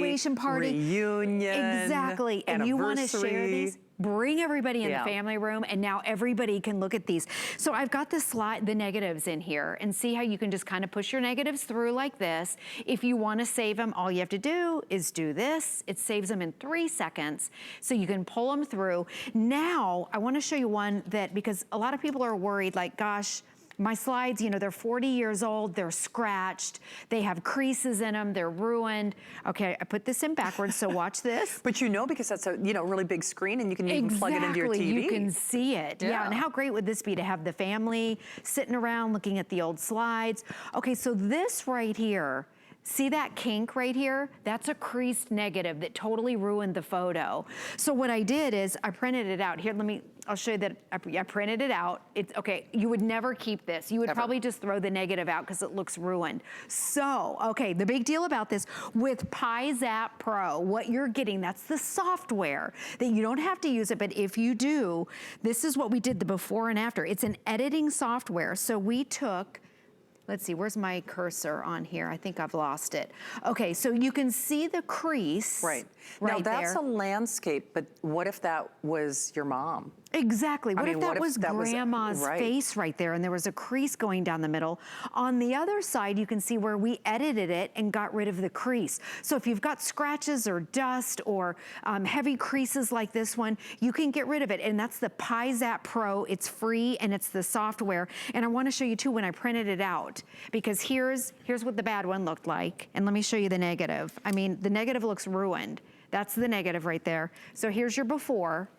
reunion, exactly, and you want to share these. Bring everybody in the family room, and now everybody can look at these. So I've got the negatives in here, and see how you can just kind of push your negatives through like this. If you want to save them, all you have to do is do this. It saves them in 3 seconds, so you can pull them through. Now, I want to show you one that, because a lot of people are worried, like, gosh, my slides, you know, they're 40 years old, they're scratched, they have creases in them, they're ruined. Okay, I put this in backwards, so watch this. But you know, because that's a, you know, really big screen and you can even plug it into your TV. You can see it. Yeah, and how great would this be to have the family sitting around looking at the old slides? Okay, so this right here, See that kink right here? That's a creased negative that totally ruined the photo. So what I did is I printed it out. Here, I'll show you that I printed it out. It's okay, you would never keep this. You would probably just throw the negative out because it looks ruined. So, okay, the big deal about this, with PiZap Pro, what you're getting, that's the software that you don't have to use it, but if you do, this is what we did, the before and after. It's an editing software. So we took, let's see, where's my cursor on here? I think I've lost it. Okay, so you can see the crease. Right. Right now that's there. a landscape, but what if that was your mom? Exactly. What if that was that grandma's face right there and there was a crease going down the middle? On the other side, you can see where we edited it and got rid of the crease. So if you've got scratches or dust or heavy creases like this one, you can get rid of it. And that's the PiZap Pro. It's free and it's the software. And I want to show you too when I printed it out, because here's what the bad one looked like. And let me show you the negative. I mean, the negative looks ruined. That's the negative right there. So here's your before.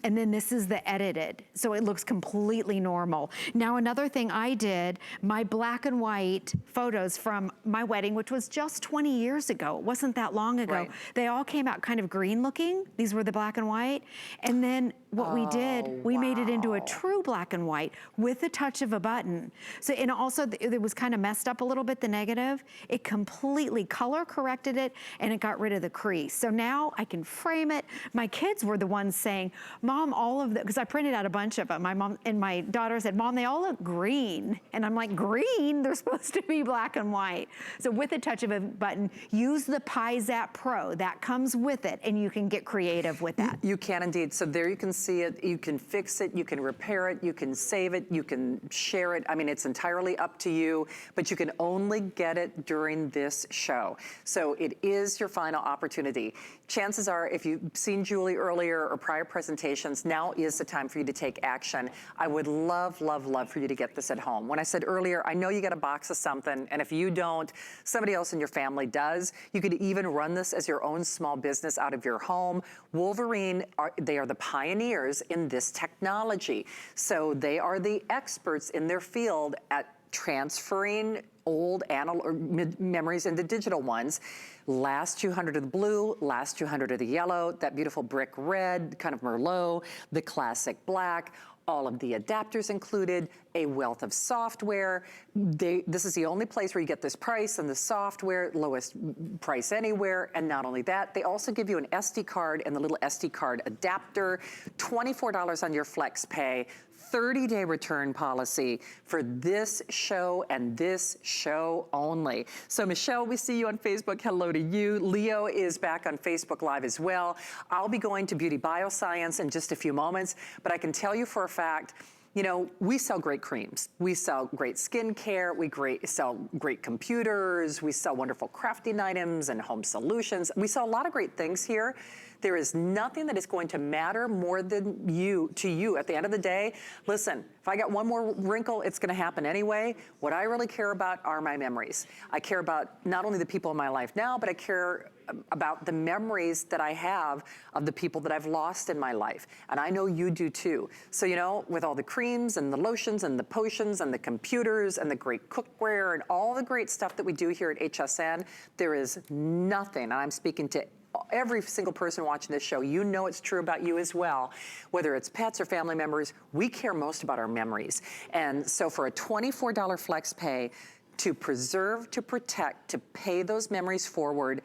And then this is the edited. So it looks completely normal. Now, another thing I did, my black and white photos from my wedding, which was just 20 years ago. It wasn't that long ago. Right. They all came out kind of green looking. These were the black and white. And then what we did, we made it into a true black and white with a touch of a button. So, and also it was kind of messed up a little bit, the negative. It completely color corrected it and it got rid of the crease. So now I can frame it. My kids were the ones saying, Mom, all of the, because I printed out a bunch of them. My mom and my daughter said, Mom, they all look green. And I'm like, green? They're supposed to be black and white. So with a touch of a button, use the PiZap Pro. That comes with it and you can get creative with that. You can indeed. So there you can see it, you can fix it, you can repair it, you can save it, you can share it. I mean, it's entirely up to you, but you can only get it during this show. So it is your final opportunity. Chances are, if you've seen Julie earlier or prior presentations, now is the time for you to take action. I would love, love, love for you to get this at home. When I said earlier, I know you got a box of something, and if you don't, somebody else in your family does. You could even run this as your own small business out of your home. Wolverine, they are the pioneers in this technology. So they are the experts in their field at transferring old analog memories into digital ones. Last 200 of the blue, last 200 of the yellow, that beautiful brick red, kind of Merlot, the classic black, all of the adapters included, a wealth of software. This is the only place where you get this price and the software, lowest price anywhere. And not only that, they also give you an SD card and the little SD card adapter, $24 on your flex pay, 30-day return policy for this show and this show only. So Michelle, we see you on Facebook. Hello to you. Leo is back on Facebook Live as well. I'll be going to Beauty Bioscience in just a few moments, but I can tell you for a fact, you know, we sell great creams. We sell great skincare. We sell great computers. We sell wonderful crafting items and home solutions. We sell a lot of great things here. There is nothing that is going to matter more than to you at the end of the day. Listen, if I got one more wrinkle, it's going to happen anyway. What I really care about are my memories. I care about not only the people in my life now, but I care about the memories that I have of the people that I've lost in my life. And I know you do too. So, you know, with all the creams and the lotions and the potions and the computers and the great cookware and all the great stuff that we do here at HSN, there is nothing, and I'm speaking to every single person watching this show, you know it's true about you as well. Whether it's pets or family members, we care most about our memories. And so for a $24 flex pay to preserve, to protect, to pay those memories forward,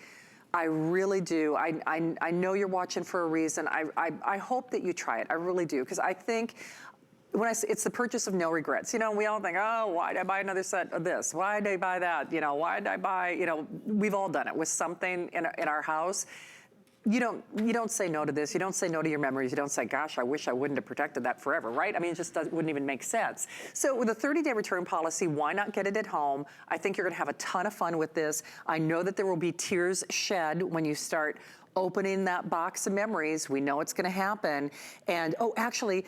I really do. I know you're watching for a reason. I hope that you try it. I really do. Because I think when I say it's the purchase of no regrets. You know, we all think, oh, why did I buy another set of this? Why did I buy that? You know, why did I buy, you know, we've all done it with something in our house. You don't say no to this. You don't say no to your memories. You don't say, gosh, I wish I wouldn't have protected that forever, right? I mean, it just wouldn't even make sense. So with a 30-day return policy, why not get it at home? I think you're going to have a ton of fun with this. I know that there will be tears shed when you start opening that box of memories. We know it's going to happen. And oh, actually,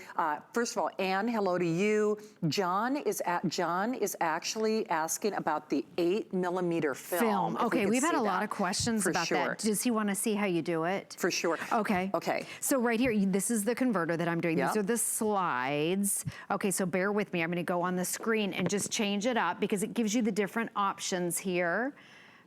first of all, Anne, hello to you. John is actually asking about the 8mm film. Okay, we've had a lot of questions about that. Does he want to see how you do it? For sure. Okay. Okay. So right here, this is the converter that I'm doing. Yep. These are the slides. Okay, so bear with me. I'm going to go on the screen and just change it up because it gives you the different options here.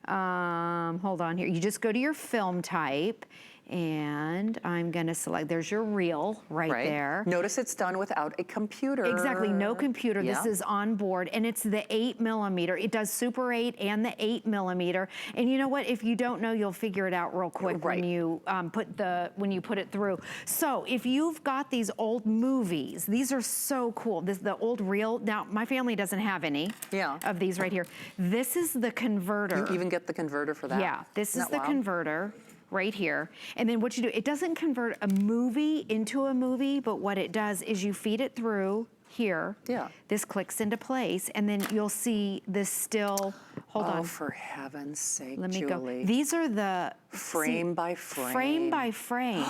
Hold on here. You just go to your film type, and I'm gonna select, there's your reel right there. Notice it's done without a computer. Exactly, no computer. Yeah. This is on board, and it's the 8mm. It does Super 8 and the 8mm. And you know what? If you don't know, you'll figure it out real quick when you put it through. So if you've got these old movies, these are so cool. The old reel. Now my family doesn't have any of these right here. This is the converter. You even get the converter for that. Yeah, this is the converter right here. And then what you do, it doesn't convert a movie into a movie, but what it does is you feed it through here. Yeah. This clicks into place, and then you'll see this still, hold on. Oh, for heaven's sake, Let me Julie. go. These are the frame by frame. Frame by frame.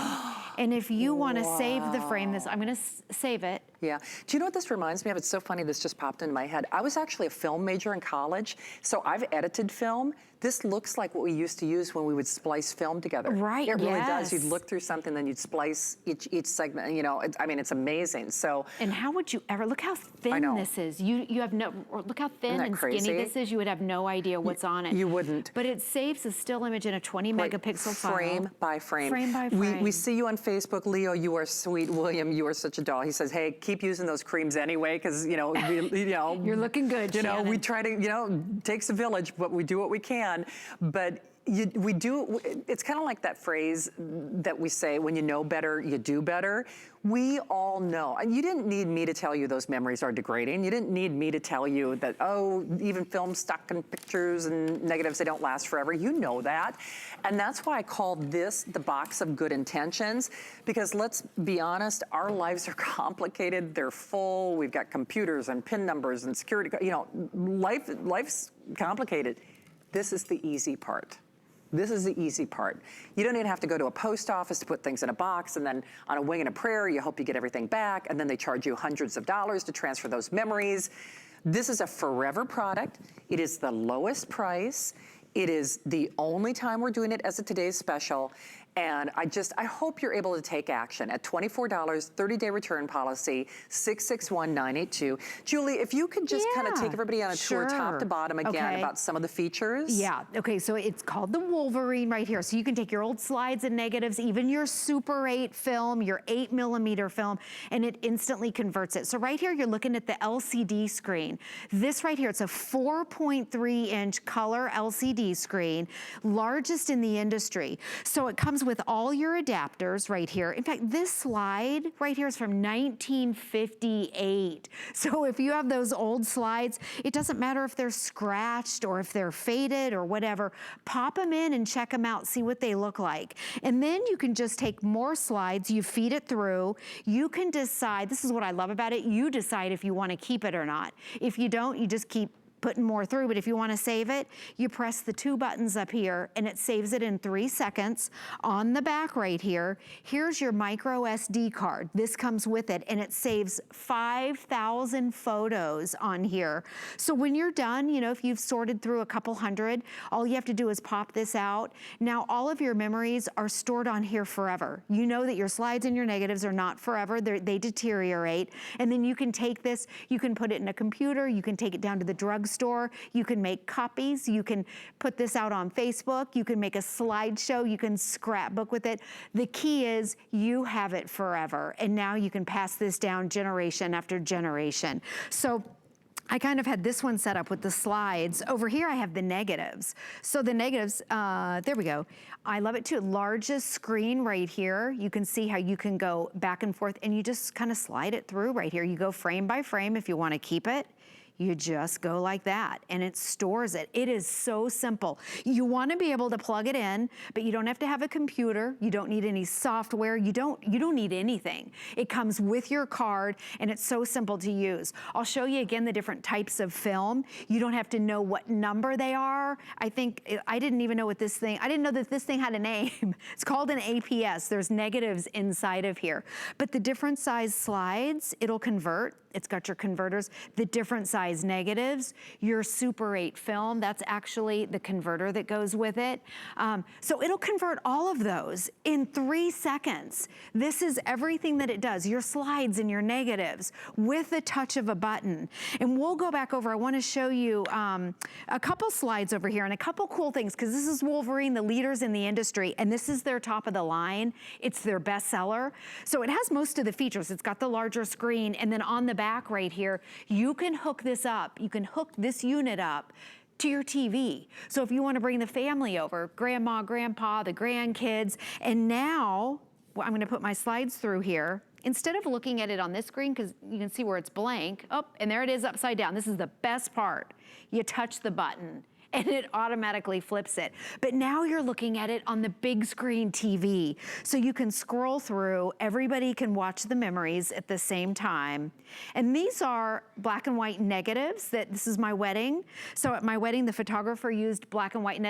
And if you want to save the frame, I'm going to save it. Yeah. Do you know what this reminds me of? It's so funny, this just popped into my head. I was actually a film major in college, so I've edited film. This looks like what we used to use when we would splice film together. Right, it really does. You'd look through something, then you'd splice each segment, you know, I mean, it's amazing. So. And how would you ever, look how thin this is. You have no, look how thin and skinny this is. You would have no idea what's on it. You wouldn't. But it saves a still image in a 20 megapixel file. Frame by frame. Frame by frame. We see you on Facebook. Leo, you are sweet. William, you are such a doll. He says, hey, keep using those creams anyway, because, you know, you're looking good, you know, we try to, you know, takes a village, but we do what we can. But we do, it's kind of like that phrase that we say, when you know better, you do better. We all know, and you didn't need me to tell you those memories are degrading. You didn't need me to tell you that, oh, even film stuck in pictures and negatives, they don't last forever. You know that. And that's why I called this the box of good intentions, because let's be honest, our lives are complicated, they're full, we've got computers and PIN numbers and security, you know, life's complicated. This is the easy part. This is the easy part. You don't even have to go to a post office to put things in a box, and then on a wing and a prayer, you hope you get everything back, and then they charge you hundreds of dollars to transfer those memories. This is a forever product. It is the lowest price. It is the only time we're doing it as a today's special. And I hope you're able to take action at $24, 30-day return policy, 661-982. Julie, if you could just kind of take everybody on a tour top to bottom again about some of the features. Yeah, okay, so it's called the Wolverine right here. So you can take your old slides and negatives, even your Super 8 film, your 8mm film, and it instantly converts it. So right here, you're looking at the LCD screen. This right here, it's a 4.3-inch color LCD screen, largest in the industry. So it comes with all your adapters right here. In fact, this slide right here is from 1958. So if you have those old slides, it doesn't matter if they're scratched or if they're faded or whatever, pop them in and check them out, see what they look like. And then you can just take more slides, you feed it through, you can decide, this is what I love about it, you decide if you want to keep it or not. If you don't, you just keep putting more through, but if you want to save it, you press the two buttons up here and it saves it in 3 seconds. On the back right here, here's your micro SD card. This comes with it and it saves 5,000 photos on here. So when you're done, you know, if you've sorted through a couple hundred, all you have to do is pop this out. Now all of your memories are stored on here forever. You know that your slides and your negatives are not forever, they deteriorate. And then you can take this, you can put it in a computer, you can take it down to the drugstore, you can make copies, you can put this out on Facebook, you can make a slideshow, you can scrapbook with it. The key is you have it forever, and now you can pass this down generation after generation. So I kind of had this one set up with the slides. Over here I have the negatives. So the negatives, there we go. I love it too. Largest screen right here. You can see how you can go back and forth and you just kind of slide it through right here. You go frame by frame if you want to keep it. You just go like that and it stores it. It is so simple. You want to be able to plug it in, but you don't have to have a computer. You don't need any software. You don't need anything. It comes with your card and it's so simple to use. I'll show you again the different types of film. You don't have to know what number they are. I didn't even know what this thing, I didn't know that this thing had a name. It's called an APS. There's negatives inside of here. But the different size slides, it'll convert. It's got your converters, the different size size negatives, your Super 8 film, that's actually the converter that goes with it. So it'll convert all of those in 3 seconds. This is everything that it does, your slides and your negatives with the touch of a button. And we'll go back over, I wanna show you a couple slides over here and a couple cool things, because this is Wolverine, the leaders in the industry, and this is their top of the line. It's their best seller. So it has most of the features. It's got the larger screen, and then on the back right here, you can hook this up. You can hook this unit up to your TV. So if you want to bring the family over, grandma, grandpa, the grandkids, and now, well, I'm going to put my slides through here. Instead of looking at it on this screen, because you can see where it's blank, oh, and there it is upside down. This is the best part. You touch the button and it automatically flips it. But now you're looking at it on the big screen TV. So you can scroll through, everybody can watch the memories at the same time. And these are black and white negatives, this is my wedding. So at my wedding, the photographer used black and white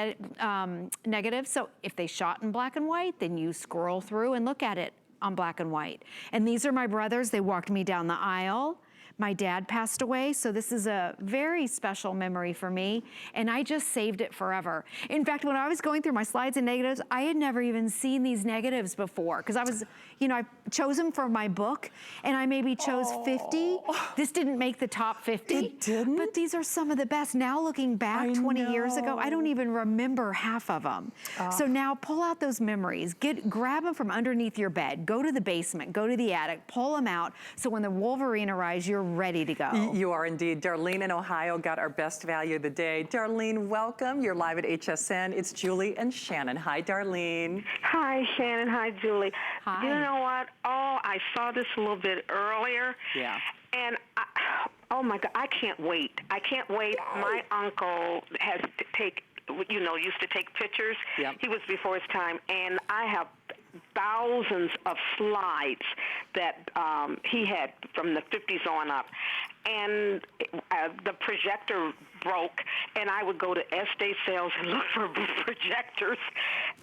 negatives. So if they shot in black and white, then you scroll through and look at it on black and white. And these are my brothers, they walked me down the aisle. My dad passed away, so this is a very special memory for me, and I just saved it forever. In fact, when I was going through my slides and negatives, I had never even seen these negatives before, because I was, you know, I chose them for my book, and I maybe chose 50. This didn't make the top 50. It didn't? But these are some of the best. Now looking back 20 years ago, I don't even remember half of them. So now pull out those memories, grab them from underneath your bed, go to the basement, go to the attic, pull them out, so when the Wolverine arrives, you're ready to go. You are indeed. Darlene in Ohio got our best value of the day. Darlene, welcome. You're live at HSN. It's Julie and Shannon. Hi, Darlene. Hi, Shannon. Hi, Julie. Hi. You know what? Oh, I saw this a little bit earlier. Yeah. And, oh, my God, I can't wait. I can't wait. My uncle has to take, you know, used to take pictures. Yep. He was before his time. And I have thousands of slides that he had from the 50s on up. And the projector broke, and I would go to Estate Sales and look for projectors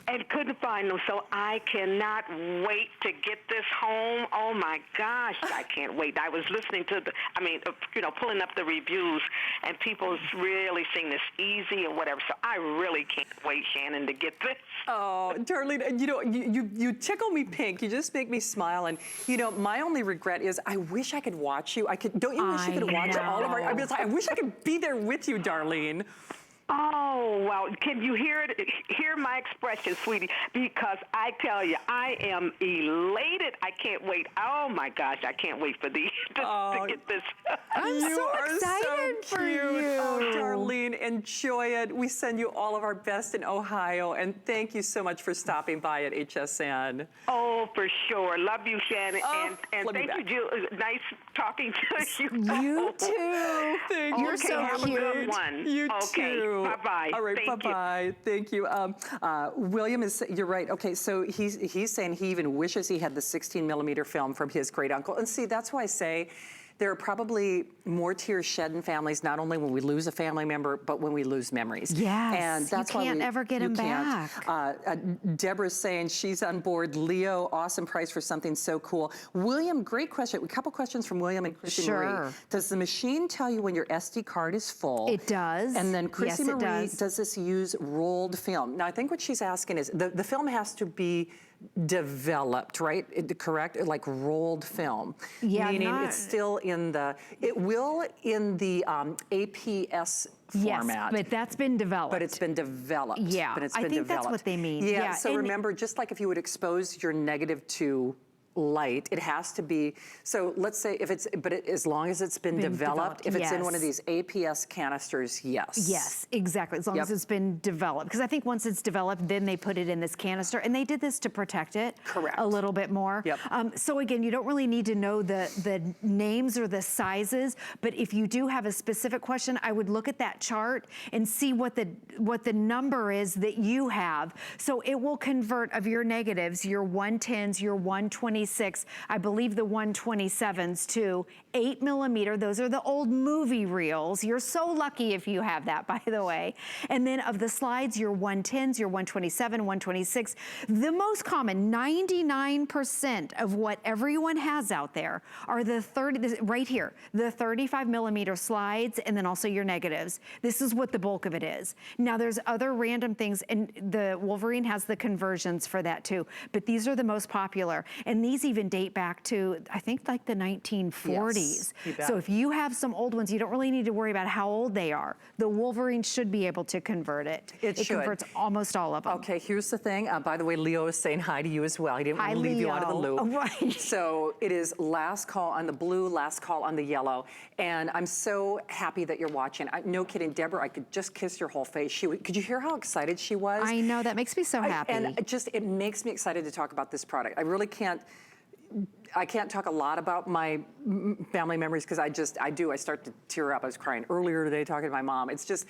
and couldn't find them. So I cannot wait to get this home. Oh, my gosh, I can't wait. I was listening to pulling up the reviews, and people's really saying this easy or whatever. So I really can't wait, Shannon, to get this. Oh, Darlene, you know, you tickle me pink. You just make me smile. And, you know, my only regret is I wish I could watch you. Don't you wish you could watch all of our, I wish I could be there with you, Darlene. Oh, well, can you hear it? Hear my expression, sweetie, because I tell you, I am elated. I can't wait. Oh, my gosh, I can't wait for to get this. I'm so excited for you. Oh, Darlene, enjoy it. We send you all of our best in Ohio, and thank you so much for stopping by at HSN. Oh, for sure. Love you, Shannon, and love you thank you, Jill. Nice talking to you. You too. Thank You're you. so have cute. a good one. You okay. too. Bye-bye. All right, bye-bye. Thank you. William you're right. Okay, so he's saying he even wishes he had the 16mm film from his great uncle. And see, that's why I say there are probably more tears shed in families, not only when we lose a family member, but when we lose memories. Yes, and that's you can't ever get them back. Deborah's saying she's on board. Leo, awesome price for something so cool. William, great question. A couple questions from William and Chrissy Marie. Does the machine tell you when your SD card is full? It does. And then Chrissy Marie, does this use rolled film? Now, I think what she's asking is the film has to be developed, right? Correct? Like rolled film. Yeah, meaning it's still in the, it will in the APS format. Yes, but that's been developed. But it's been developed. Yeah, but it's I been think developed. that's what they mean. Yeah, so remember, just like if you would expose your negative to light, it has to be, so let's say if it's, as long as it's been developed, if it's in one of these APS canisters, yes. Yes, exactly, as long as it's been developed. Because I think once it's developed, then they put it in this canister, and they did this to protect it a little bit more. So again, you don't really need to know the names or the sizes, but if you do have a specific question, I would look at that chart and see what the number is that you have. So it will convert of your negatives, your 110s, your 120s, 126, I believe the 127s too, 8mm. Those are the old movie reels. You're so lucky if you have that, by the way. And then of the slides, your 110s, your 127, 126. The most common, 99% of what everyone has out there are the right here, the 35mm slides, and then also your negatives. This is what the bulk of it is. Now there's other random things, and the Wolverine has the conversions for that too, but these are the most popular. And these even date back to, I think, like the 1940s. Yes, so if you have some old ones, you don't really need to worry about how old they are. The Wolverine should be able to convert it. It converts almost all of them. Okay, here's the thing. By the way, Leo is saying hi to you as well. He didn't want to leave you out of the loop. Oh, right. So it is last call on the blue, last call on the yellow. And I'm so happy that you're watching. No kidding, Deborah, I could just kiss your whole face. Could you hear how excited she was? I know, that makes me so happy. And it makes me excited to talk about this product. I really can't. I can't talk a lot about my family memories because I start to tear up. I was crying earlier today talking to my mom. It's just,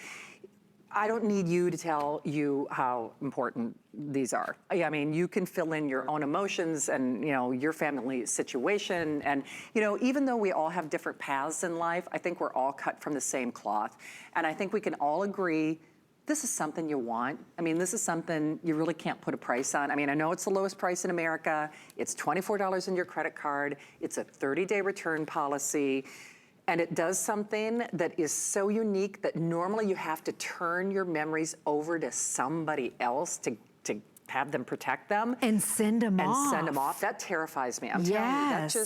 I don't need you to tell you how important these are. I mean, you can fill in your own emotions and, your family situation. And, even though we all have different paths in life, I think we're all cut from the same cloth. And I think we can all agree this is something you want. I mean, this is something you really can't put a price on. I mean, I know it's the lowest price in America. It's $24 in your credit card. It's a 30-day return policy. And it does something that is so unique that normally you have to turn your memories over to somebody else to have them protect them. And send them off. That terrifies me. I'm telling you,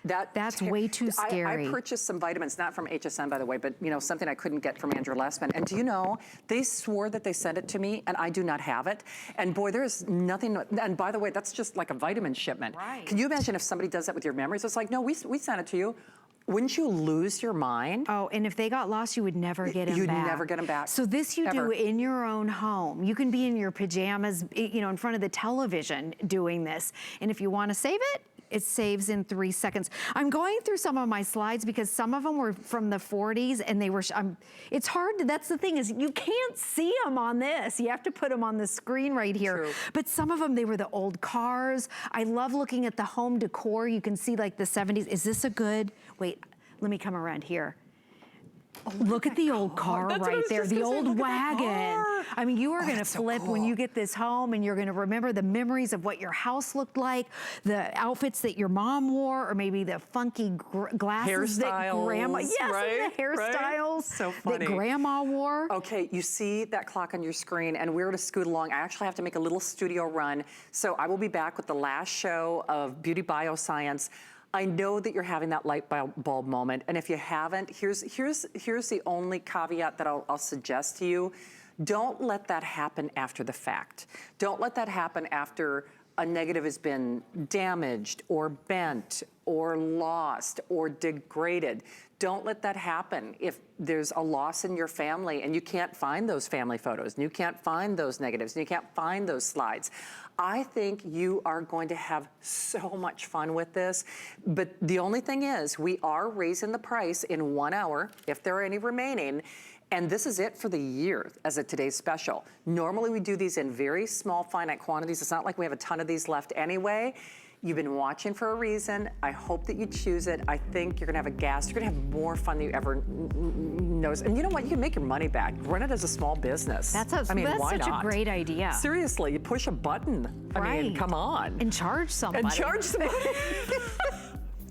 that's way too scary. I purchased some vitamins, not from HSN, by the way, but something I couldn't get from Andrew Lessman. And do you know, they swore that they sent it to me, and I do not have it. And boy, there's nothing. And by the way, that's just like a vitamin shipment. Right. Can you imagine if somebody does that with your memories? It's like, no, we sent it to you. Wouldn't you lose your mind? Oh, and if they got lost, you would never get them back. You'd never get them back. So this you do in your own home. You can be in your pajamas, in front of the television doing this. And if you want to save it, it saves in 3 seconds. I'm going through some of my slides because some of them were from the 40s and they were, it's hard, that's the thing is you can't see them on this. You have to put them on the screen right here. True. But some of them, they were the old cars. I love looking at the home decor. You can see like the 70s. Is this a good, wait, let me come around here. Oh, look at the old car right there, the old wagon. I mean, you are gonna flip when you get this home and you're gonna remember the memories of what your house looked like, the outfits that your mom wore, or maybe the funky glasses that grandma, the hairstyles so funny. that grandma wore. Okay, you see that clock on your screen and we're to scoot along. I actually have to make a little studio run. So I will be back with the last show of Beauty Bioscience. I know that you're having that light bulb moment, and if you haven't, here's the only caveat that I'll suggest to you. Don't let that happen after the fact. Don't let that happen after a negative has been damaged or bent or lost or degraded. Don't let that happen if there's a loss in your family and you can't find those family photos and you can't find those negatives and you can't find those slides. I think you are going to have so much fun with this. But the only thing is, we are raising the price in 1 hour, if there are any remaining. And this is it for the year as a today's special. Normally we do these in very small, finite quantities. It's not like we have a ton of these left anyway. You've been watching for a reason. I hope that you choose it. I think you're gonna have a gas. You're gonna have more fun than you ever noticed. And you know what? You can make your money back. Run it as a small business. That's such a great idea. Seriously, you push a button. I mean, come on. And charge somebody.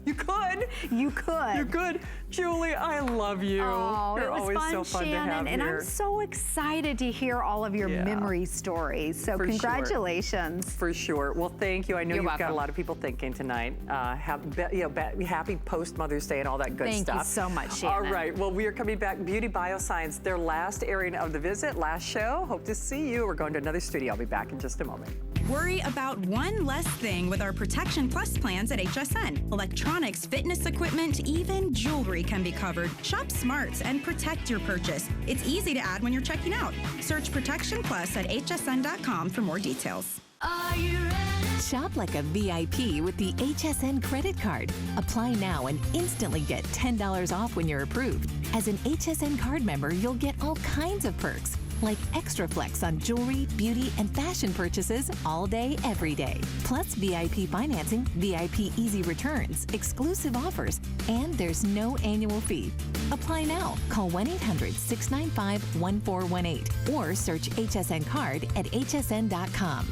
You could. You could. You could. Julie, I love you. Oh, You're it was always fun, so fun Shannon, to have and here. I'm so excited to hear all of your memory stories. So congratulations. For sure. Well, thank you. I know you've got a lot of people thinking tonight. Happy post-Mother's Day and all that good stuff. Thank you so much, Shannon. All right. Well, we are coming back. Beauty Bioscience, their last airing of the visit, last show. Hope to see you. We're going to another studio. I'll be back in just a moment. Worry about one less thing with our Protection Plus plans at HSN. Electronics, fitness equipment, even jewelry can be covered. Shop smart and protect your purchase. It's easy to add when you're checking out. Search Protection Plus at hsn.com for more details. Are you ready? Shop like a VIP with the HSN credit card. Apply now and instantly get $10 off when you're approved. As an HSN card member, you'll get all kinds of perks, like extra flex on jewelry, beauty, and fashion purchases all day, every day. Plus VIP financing, VIP easy returns, exclusive offers, and there's no annual fee. Apply now. Call 1-800-695-1418 or search HSN card at hsn.com.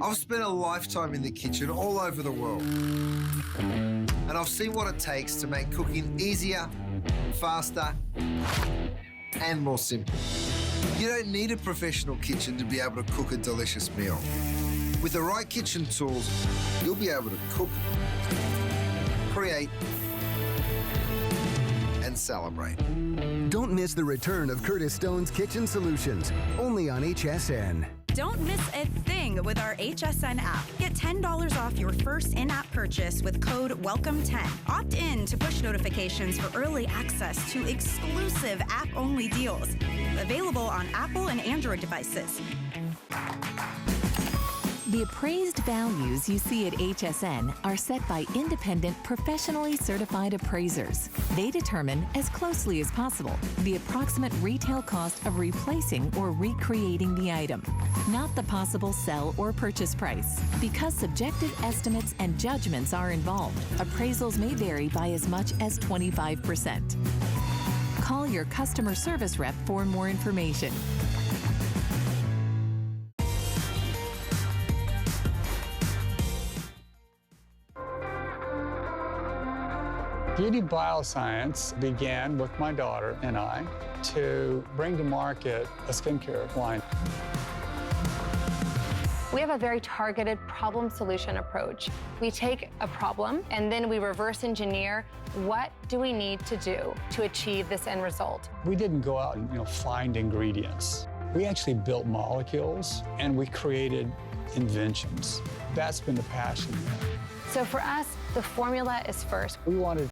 I've spent a lifetime in the kitchen all over the world, and I've seen what it takes to make cooking easier, faster, and more simple. You don't need a professional kitchen to be able to cook a delicious meal. With the right kitchen tools, you'll be able to cook, create, and celebrate. Don't miss the return of Curtis Stone's Kitchen Solutions, only on HSN. Don't miss a thing with our HSN app. Get $10 off your first in-app purchase with code WELCOME10. Opt in to push notifications for early access to exclusive app-only deals. Available on Apple and Android devices. The appraised values you see at HSN are set by independent, professionally certified appraisers. They determine, as closely as possible, the approximate retail cost of replacing or recreating the item, not the possible sell or purchase price. Because subjective estimates and judgments are involved, appraisals may vary by as much as 25%. Call your customer service rep for more information. Beauty Bioscience began with my daughter and I to bring to market a skincare line. We have a very targeted problem solution approach. We take a problem and then we reverse engineer what do we need to do to achieve this end result. We didn't go out and find ingredients. We actually built molecules and we created inventions. That's been the passion. So for us, the formula is first. We wanted